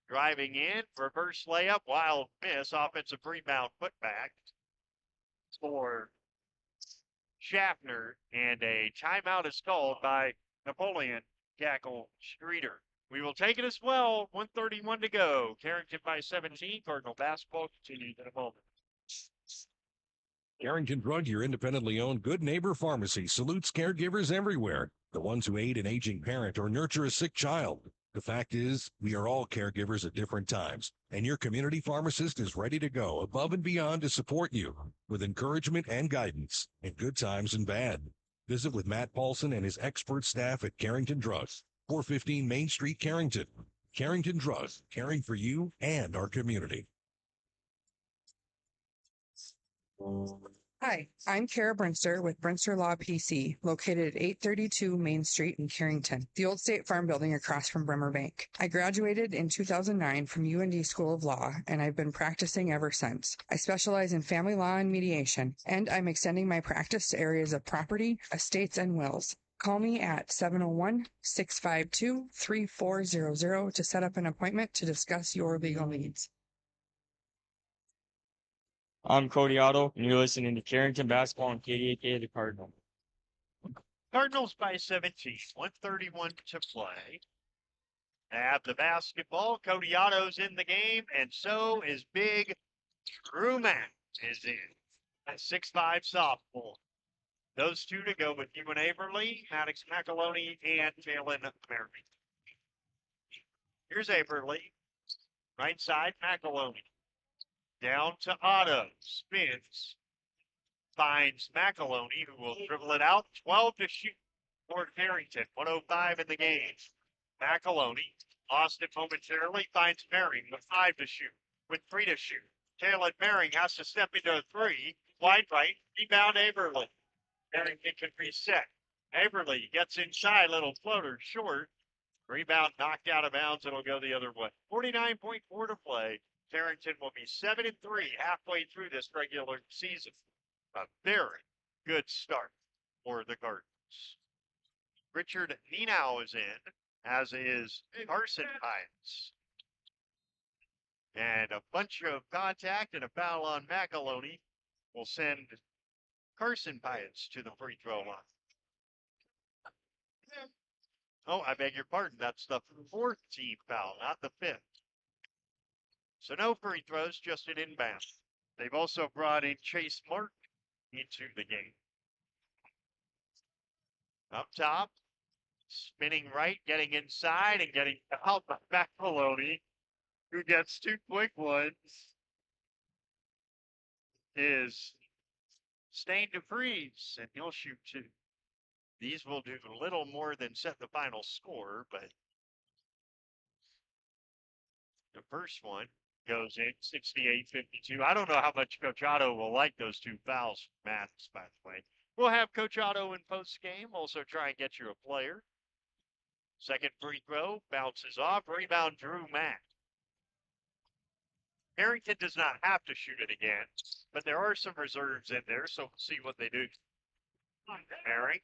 driving in, reverse layup, wild miss, offensive rebound putback for Schaffner, and a timeout is called by Napoleon Gackle Streeter. We will take it as well. 1:31 to go. Carrington by 17. Cardinal basketball continues in a moment. Carrington Drug, your independently owned good neighbor pharmacy, salutes caregivers everywhere, the ones who aid an aging parent or nurture a sick child. The fact is, we are all caregivers at different times, and your community pharmacist is ready to go above and beyond to support you with encouragement and guidance in good times and bad. Visit with Matt Paulson and his expert staff at Carrington Drugs, 415 Main Street, Carrington. Carrington Drugs, caring for you and our community. Hi, I'm Kara Brinster with Brinster Law PC, located at 832 Main Street in Carrington, the old State Farm building across from Bremer Bank. I graduated in 2009 from UND School of Law, and I've been practicing ever since. I specialize in family law and mediation, and I'm extending my practice to areas of property, estates, and wills. Call me at 701-652-3400 to set up an appointment to discuss your legal needs. I'm Cody Otto, and you're listening to Carrington Basketball on KDAK the Cardinal. Cardinals by 17, 131 to play. Have the basketball. Cody Otto's in the game, and so is big Drew Mack is in. A 6'5" sophomore. Those two to go with Ewan Averly, Maddox McAloney, and Jalen Merrick. Here's Averly. Right side, McAloney. Down to Otto. Spins. Finds McAloney, who will dribble it out. 12 to shoot for Carrington. 1:05 in the game. McAloney lost it momentarily. Finds Merring with 5 to shoot. With 3 to shoot. Jalen Merring has to step into a 3. Wide right. Rebound Averly. Carrington can reset. Averly gets inside. Little floater short. Rebound knocked out of bounds. It'll go the other way. 49.4 to play. Carrington will be 7-3 halfway through this regular season. A very good start for the Cardinals. Richard Nenow is in, as is Carson Hines. And a bunch of contact and a foul on McAloney will send Carson Hines to the free throw line. Oh, I beg your pardon. That's the 4th team foul, not the 5th. So no free throws, just an inbound. They've also brought in Chase Mark into the game. Up top, spinning right, getting inside, and getting out by McAloney, who gets 2 quick ones, is Stain to freeze, and he'll shoot 2. These will do little more than set the final score, but the first one goes in 68-52. I don't know how much Coach Otto will like those 2 fouls from Mathis, by the way. We'll have Coach Otto in post game. Also try and get you a player. Second free throw bounces off. Rebound Drew Mack. Carrington does not have to shoot it again, but there are some reserves in there, so we'll see what they do. Herring.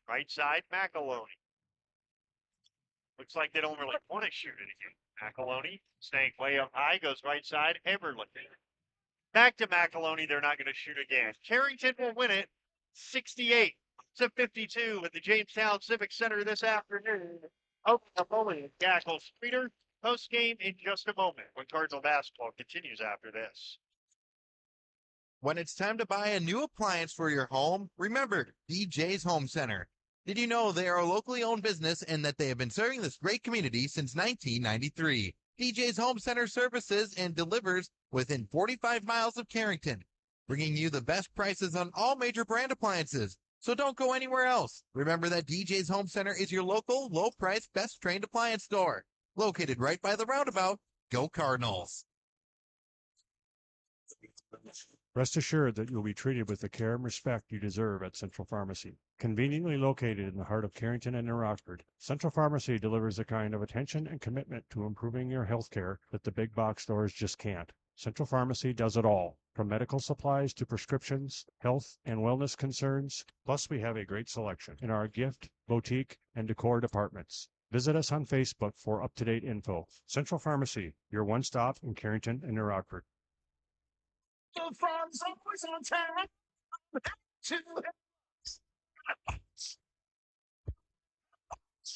Right side, McAloney. Looks like they don't really want to shoot it again. McAloney staying way up high, goes right side, Everly. Back to McAloney, they're not going to shoot again. Carrington will win it 68-52 at the Jamestown Civic Center this afternoon. Napoleon Gackle Streeter. Post game in just a moment when Cardinal basketball continues after this. When it's time to buy a new appliance for your home, remember DJ's Home Center. Did you know they are a locally owned business and that they have been serving this great community since 1993? DJ's Home Center services and delivers within 45 miles of Carrington, bringing you the best prices on all major brand appliances. So don't go anywhere else. Remember that DJ's Home Center is your local, low-price, best-trained appliance store. Located right by the roundabout. Go Cardinals. Rest assured that you'll be treated with the care and respect you deserve at Central Pharmacy. Conveniently located in the heart of Carrington and New Rockford, Central Pharmacy delivers the kind of attention and commitment to improving your health care that the big box stores just can't. Central Pharmacy does it all, from medical supplies to prescriptions, health and wellness concerns. Plus, we have a great selection in our gift, boutique, and decor departments. Visit us on Facebook for up-to-date info. Central Pharmacy, your one-stop in Carrington and New Rockford. The farm's always on time.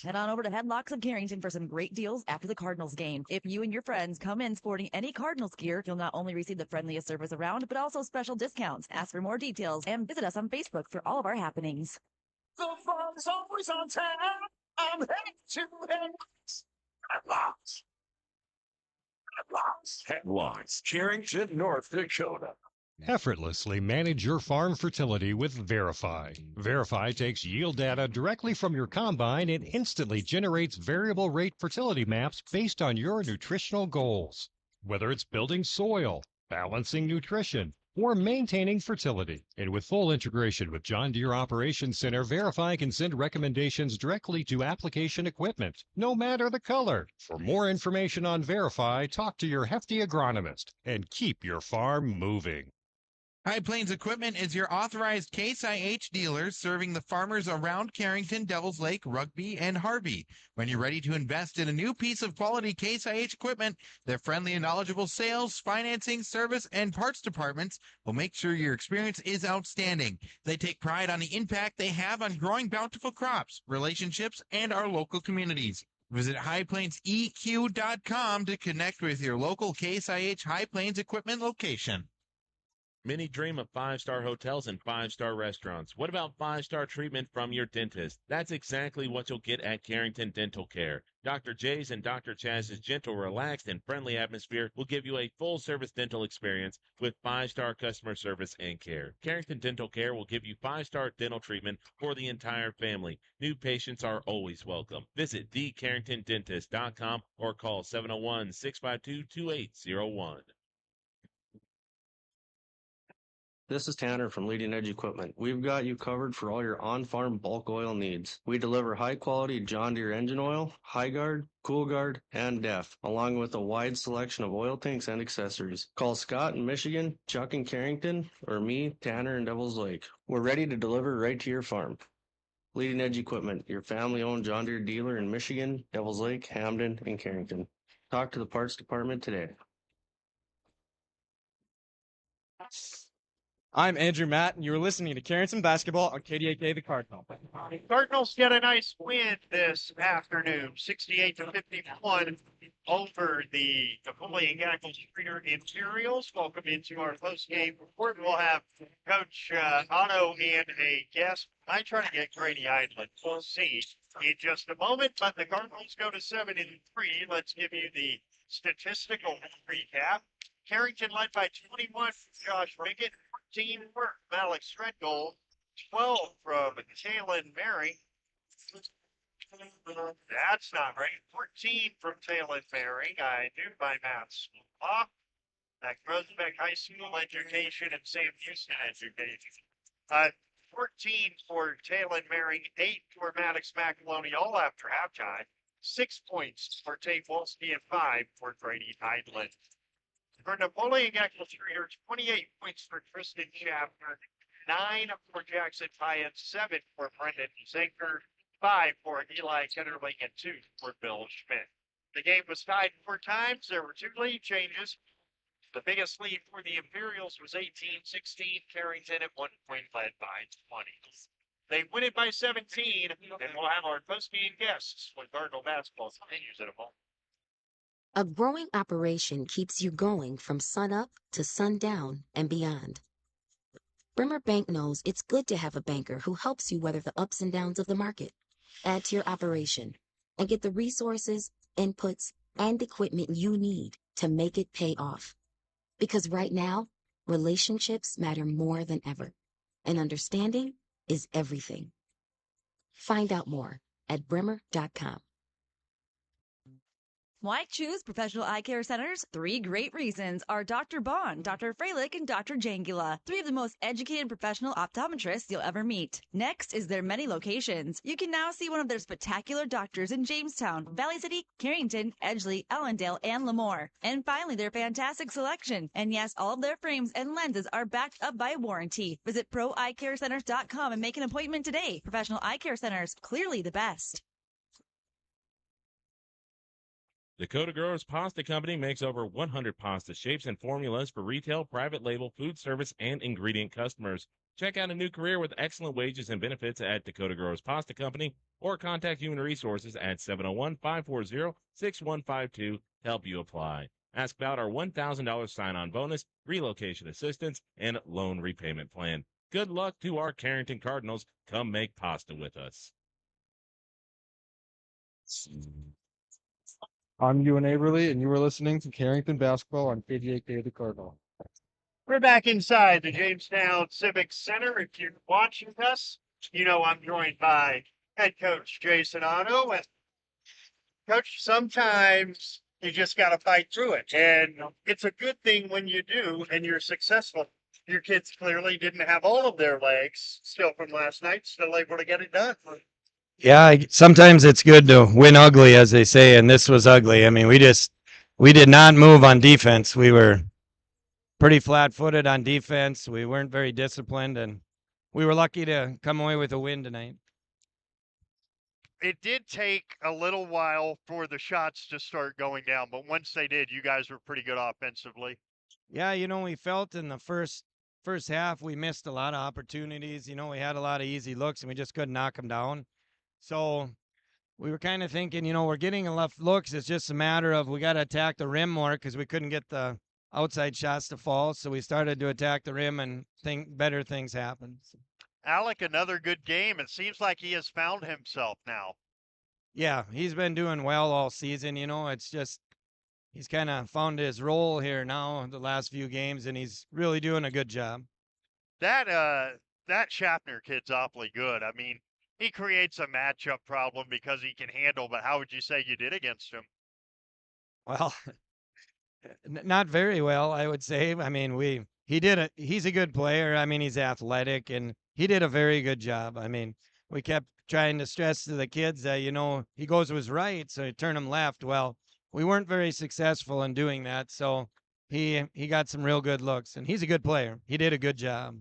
Head on over to Headlocks of Carrington for some great deals after the Cardinals game. If you and your friends come in sporting any Cardinals gear, you'll not only receive the friendliest service around, but also special discounts. Ask for more details and visit us on Facebook for all of our happenings. The farm's always on time. I'm headed to Headlocks. Headlocks, Carrington, North Dakota. Effortlessly manage your farm fertility with Verify. Verify takes yield data directly from your combine and instantly generates variable rate fertility maps based on your nutritional goals. Whether it's building soil, balancing nutrition, or maintaining fertility. And with full integration with John Deere Operations Center, Verify can send recommendations directly to application equipment, no matter the color. For more information on Verify, talk to your hefty agronomist and keep your farm moving. High Plains Equipment is your authorized Case IH dealer serving the farmers around Carrington, Devils Lake, Rugby, and Harvey. When you're ready to invest in a new piece of quality Case IH equipment, their friendly and knowledgeable sales, financing, service, and parts departments will make sure your experience is outstanding. They take pride on the impact they have on growing bountiful crops, relationships, and our local communities. Visit highplainseq.com to connect with your local Case IH High Plains Equipment location. Many dream of five-star hotels and five-star restaurants. What about five-star treatment from your dentist? That's exactly what you'll get at Carrington Dental Care. Dr. J's and Dr. Chaz's gentle, relaxed, and friendly atmosphere will give you a full-service dental experience with five-star customer service and care. Carrington Dental Care will give you five-star dental treatment for the entire family. New patients are always welcome. Visit thecarringtondentist.com or call 701-652-2801. This is Tanner from Leading Edge Equipment. We've got you covered for all your on-farm bulk oil needs. We deliver high-quality John Deere engine oil, High Guard, Cool Guard, and DEF, along with a wide selection of oil tanks and accessories. Call Scott in Michigan, Chuck in Carrington, or me, Tanner in Devils Lake. We're ready to deliver right to your farm. Leading Edge Equipment, your family-owned John Deere dealer in Michigan, Devils Lake, Hamden, and Carrington. Talk to the parts department today. I'm Andrew Matt, and you are listening to Carrington Basketball on KDAK The Cardinal. Cardinals get a nice win this afternoon, 68-51 over the Napoleon-GS Imperials. Welcome into our post-game report. We'll have Coach Otto and a guest. I try to get Grady Eidland. We'll see in just a moment, but the Cardinals go to 7-3. Let's give you the statistical recap. Carrington led by 21 from Josh Rickett, 14 from Alex Stredgold, 12 from Taylon Mary. That's not right. 14 from Taylon Mary. I do my maths. That Rosenbeck High School education and Sam Houston education. 14 for Taylon Mary, 8 for Maddox McAloney, all after halftime. 6 points for Tate Wolski and 5 for Grady Eidland. For Napoleon-GS, 28 points for Tristan Schaffner, 9 for Jackson Pyatt, 7 for Brendan Zinker, 5 for Eli Kennerling, and 2 for Bill Schmidt. The game was tied 4 times. There were 2 lead changes. The biggest lead for the Imperials was 18-16. Carrington at 1 point led by 20. They win it by 17, and we'll have our post-game guests when Cardinal basketball continues in a moment. A growing operation keeps you going from sunup to sundown and beyond. Bremer Bank knows it's good to have a banker who helps you weather the ups and downs of the market. Add to your operation and get the resources, inputs, and equipment you need to make it pay off. Because right now, relationships matter more than ever, and understanding is everything. Find out more at bremer.com. Why choose Professional Eye Care Centers? 3 great reasons are Dr. Bond, Dr. Freilich, and Dr. Jangula, 3 of the most educated professional optometrists you'll ever meet. Next is their many locations. You can now see one of their spectacular doctors in Jamestown, Valley City, Carrington, Edgeley, Allendale, and Lemoore. And finally, their fantastic selection. And yes, all of their frames and lenses are backed up by warranty. Visit proeyecarecenters.com and make an appointment today. Professional Eye Care Centers, clearly the best. Dakota Growers Pasta Company makes over 100 pasta shapes and formulas for retail, private label, food service, and ingredient customers. Check out a new career with excellent wages and benefits at Dakota Growers Pasta Company or contact Human Resources at 701-540-6152 to help you apply. Ask about our $1,000 sign-on bonus, relocation assistance, and loan repayment plan. Good luck to our Carrington Cardinals. Come make pasta with us. I'm Ewan Averly, and you are listening to Carrington Basketball on KDAK The Cardinal. We're back inside the Jamestown Civic Center. If you're watching us, you know I'm joined by head coach Jason Otto. And Coach, sometimes you just got to fight through it. And it's a good thing when you do and you're successful. Your kids clearly didn't have all of their legs still from last night, still able to get it done. Yeah, sometimes it's good to win ugly, as they say, and this was ugly. I mean, we did not move on defense. We were pretty flat-footed on defense. We weren't very disciplined, and we were lucky to come away with a win tonight. It did take a little while for the shots to start going down, but once they did, you guys were pretty good offensively. Yeah, we felt in the first half we missed a lot of opportunities. We had a lot of easy looks, and we just couldn't knock them down. So we were kind of thinking, we're getting enough looks. It's just a matter of we got to attack the rim more because we couldn't get the outside shots to fall. So we started to attack the rim, and better things happened. Alec, another good game. It seems like he has found himself now. Yeah, he's been doing well all season. It's just he's kind of found his role here now the last few games, and he's really doing a good job. That Schaffner kid's awfully good. I mean, he creates a matchup problem because he can handle, but how would you say you did against him? Well, not very well, I would say. I mean, he's a good player. I mean, he's athletic, and he did a very good job. I mean, we kept trying to stress to the kids that, he goes to his right, so you turn him left. Well, we weren't very successful in doing that, so he got some real good looks, and he's a good player. He did a good job.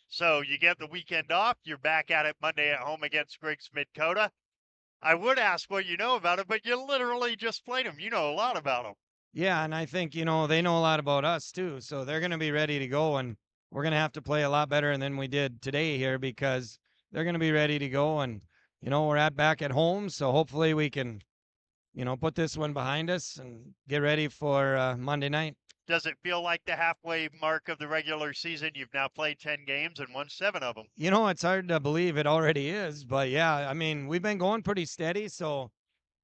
So you get the weekend off. You're back at it Monday at home against Griggs Midcoda. I would ask what you know about it, but you literally just played them. You know a lot about them. Yeah, and I think, they know a lot about us too, so they're going to be ready to go, and we're going to have to play a lot better than we did today here because they're going to be ready to go, and, we're back at home, so hopefully we can, put this one behind us and get ready for Monday night. Does it feel like the halfway mark of the regular season? You've now played 10 games and won 7 of them. It's hard to believe it already is, but yeah, I mean, we've been going pretty steady, so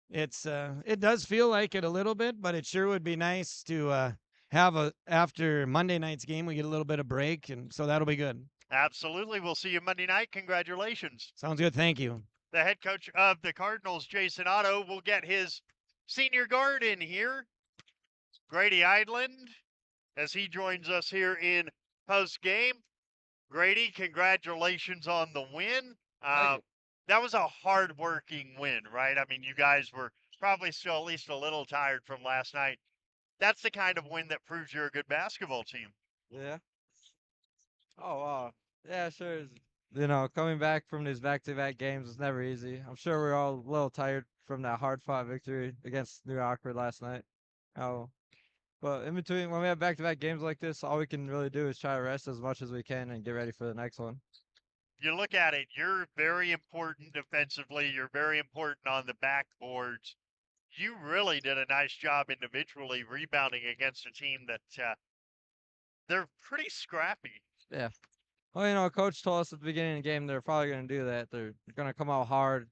it does feel like it a little bit, but it sure would be nice to have after Monday night's game, we get a little bit of break, and so that'll be good. Absolutely. We'll see you Monday night. Congratulations. Sounds good. Thank you. The head coach of the Cardinals, Jason Otto, will get his senior guard in here. Grady Eidland, as he joins us here in post-game. Grady, congratulations on the win. That was a hard-working win, right? I mean, you guys were probably still at least a little tired from last night. That's the kind of win that proves you're a good basketball team. Yeah. Oh, wow. Yeah, sure. Coming back from these back-to-back games was never easy. I'm sure we're all a little tired from that hard-fought victory against New York last night. But in between, when we have back-to-back games like this, all we can really do is try to rest as much as we can and get ready for the next one. You look at it, you're very important defensively. You're very important on the backboards. You really did a nice job individually rebounding against a team that they're pretty scrappy. Yeah. Well, Coach told us at the beginning of the game they're probably going to do that. They're going to come out hard,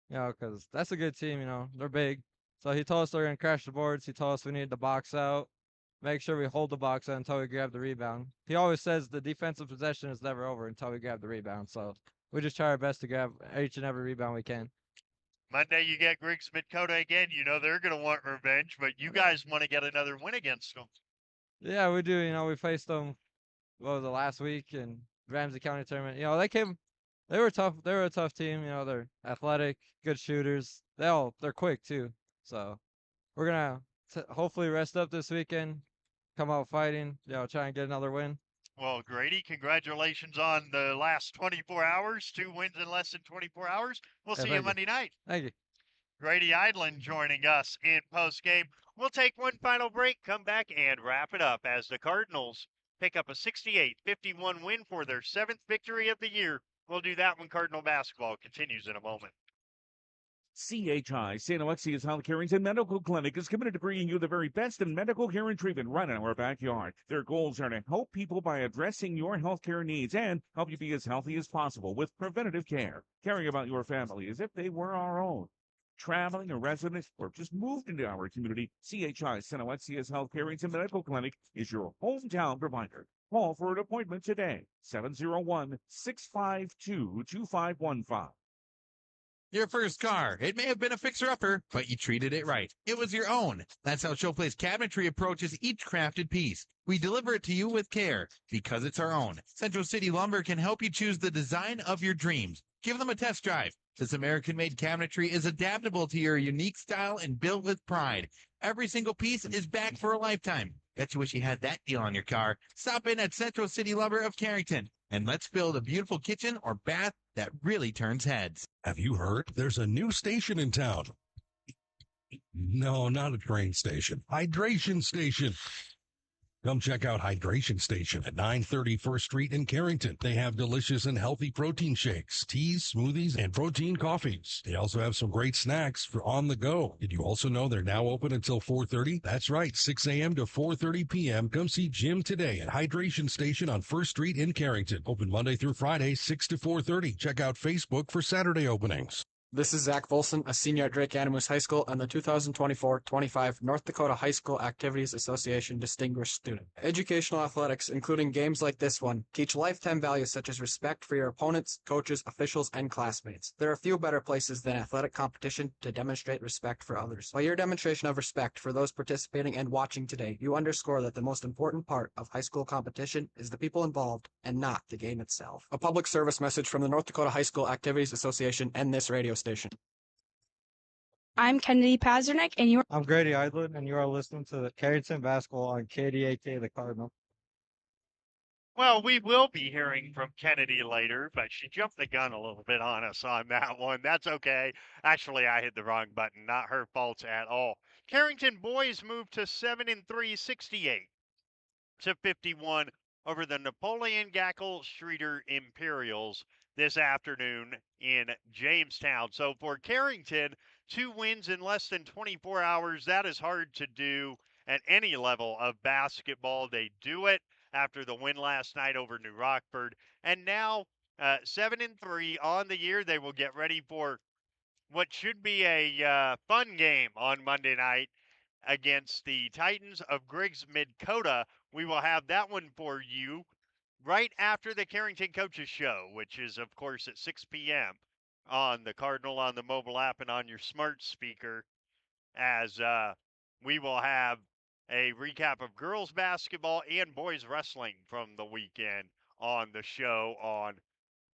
because that's a good team, They're big. So he told us they're going to crash the boards. He told us we needed to box out, make sure we hold the box out until we grab the rebound. He always says the defensive possession is never over until we grab the rebound. So we just try our best to grab each and every rebound we can. Monday, you get Griggs Midcoda again. They're going to want revenge, but you guys want to get another win against them. Yeah, we do. We faced them, what was it, last week in Ramsey County tournament. They were tough. They were a tough team. They're athletic, good shooters. They're quick too. So we're going to hopefully rest up this weekend, come out fighting, try and get another win. Well, Grady, congratulations on the last 24 hours. 2 wins in less than 24 hours. We'll see you Monday night. Thank you. Grady Eidland joining us in post-game. We'll take one final break, come back, and wrap it up as the Cardinals pick up a 68-51 win for their 7th victory of the year. We'll do that when Cardinal basketball continues in a moment. CHI, St. Alexius Health Carrington Medical Clinic, is committed to bringing you the very best in medical care and treatment right in our backyard. Their goals are to help people by addressing your healthcare needs and help you be as healthy as possible with preventative care, caring about your family as if they were our own. Traveling, a resident, or just moved into our community, CHI, St. Alexius Health Carrington Medical Clinic is your hometown provider. Call for an appointment today, 701-652-2515. Your first car. It may have been a fixer-upper, but you treated it right. It was your own. That's how Showplace Cabinetry approaches each crafted piece. We deliver it to you with care, because it's our own. Central City Lumber can help you choose the design of your dreams. Give them a test drive. This American-made cabinetry is adaptable to your unique style and built with pride. Every single piece is backed for a lifetime. Bet you wish you had that deal on your car. Stop in at Central City Lumber of Carrington, and let's build a beautiful kitchen or bath that really turns heads. Have you heard? There's a new station in town. No, not a train station. Hydration station. Come check out Hydration Station at 930 First Street in Carrington. They have delicious and healthy protein shakes, teas, smoothies, and protein coffees. They also have some great snacks for on the go. Did you also know they're now open until 4:30? That's right, 6 a.m. to 4:30 p.m. Come see Jim today at Hydration Station on First Street in Carrington. Open Monday through Friday, 6 to 4:30. Check out Facebook for Saturday openings. This is Zach Volson, a senior at Drake Animus High School and the 2024-25 North Dakota High School Activities Association Distinguished Student. Educational athletics, including games like this one, teach lifetime values such as respect for your opponents, coaches, officials, and classmates. There are few better places than athletic competition to demonstrate respect for others. By your demonstration of respect for those participating and watching today, you underscore that the most important part of high school competition is the people involved and not the game itself. A public service message from the North Dakota High School Activities Association and this radio station. I'm Kennedy Pazernik, and you're... I'm Grady Idland, and you are listening to the Carrington Basketball on KDAK, the Cardinal. Well, we will be hearing from Kennedy later, but she jumped the gun a little bit on us on that one. That's okay. Actually, I hit the wrong button. Not her fault at all. Carrington boys moved to 7-3, 68 to 51 over the Napoleon-GS Imperials this afternoon in Jamestown. So for Carrington, 2 wins in less than 24 hours, that is hard to do at any level of basketball. They do it after the win last night over New Rockford. And now 7-3 on the year. They will get ready for what should be a fun game on Monday night against the Titans of Griggs Mid-Coda. We will have that one for you right after the Carrington Coaches Show, which is, of course, at 6 p.m. on the Cardinal, on the mobile app, and on your smart speaker, as we will have a recap of girls basketball and boys wrestling from the weekend on the show on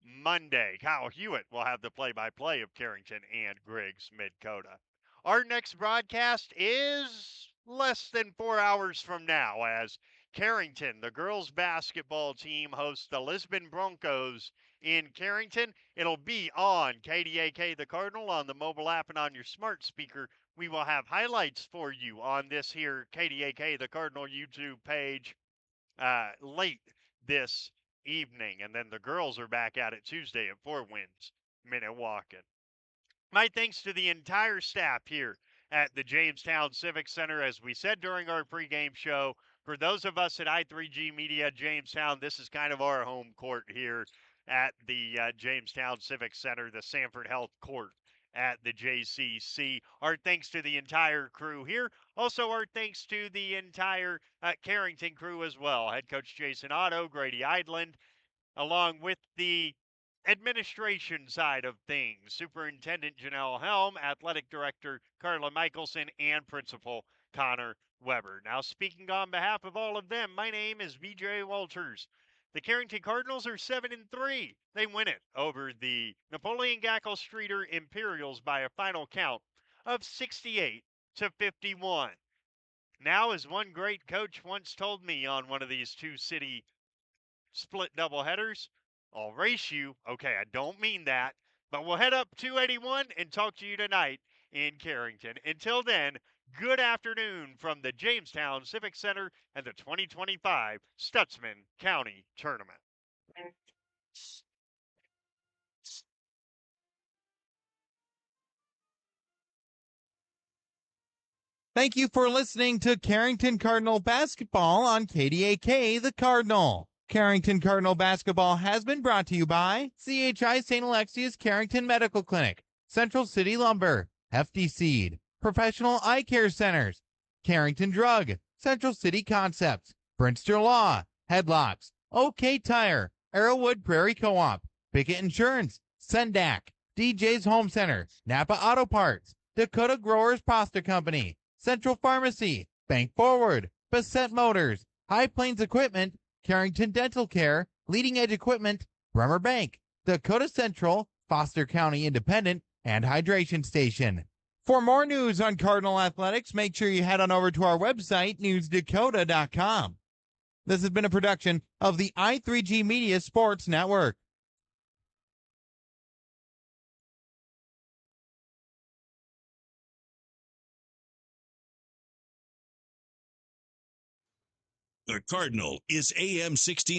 Monday. Kyle Hewitt will have the play-by-play of Carrington and Griggs Mid-Coda. Our next broadcast is less than 4 hours from now, as Carrington, the girls basketball team, hosts the Lisbon Broncos in Carrington. It'll be on KDAK The Cardinal, on the mobile app, and on your smart speaker. We will have highlights for you on this here KDAK The Cardinal YouTube page late this evening. And then the girls are back at it Tuesday at 4 Winds, Minnewacan. My thanks to the entire staff here at the Jamestown Civic Center. As we said during our pregame show, for those of us at I3G Media Jamestown, this is kind of our home court here at the Jamestown Civic Center, the Sanford Health Court at the JCC. Our thanks to the entire crew here. Also, our thanks to the entire Carrington crew as well. Head coach Jason Otto, Grady Idland, along with the administration side of things, Superintendent Janelle Helm, Athletic Director Carla Michelson, and Principal Connor Weber. Now, speaking on behalf of all of them, my name is BJ Walters. The Carrington Cardinals are 7-3. They win it over the Napoleon-GS Imperials by a final count of 68 to 51. Now, as one great coach once told me on one of these two-city split doubleheaders, I'll race you. Okay, I don't mean that, but we'll head up 281 and talk to you tonight in Carrington. Until then, good afternoon from the Jamestown Civic Center and the 2025 Stutzman County Tournament. Thank you for listening to Carrington Cardinal Basketball on KDAK The Cardinal. Carrington Cardinal Basketball has been brought to you by CHI St. Alexius Carrington Medical Clinic, Central City Lumber, Hefty Seed, Professional Eye Care Centers, Carrington Drug, Central City Concepts, Brinster Law, Headlocks, OK Tire, Arrowwood Prairie Co-op, Pickett Insurance, Sendak, DJ's Home Center, Napa Auto Parts, Dakota Growers Pasta Company, Central Pharmacy, Bank Forward, Bassett Motors, High Plains Equipment, Carrington Dental Care, Leading Edge Equipment, Bremer Bank, Dakota Central, Foster County Independent, and Hydration Station. For more news on Cardinal Athletics, make sure you head on over to our website, newsdakota.com. This has been a production of the I3G Media Sports Network. The Cardinal is AM 16.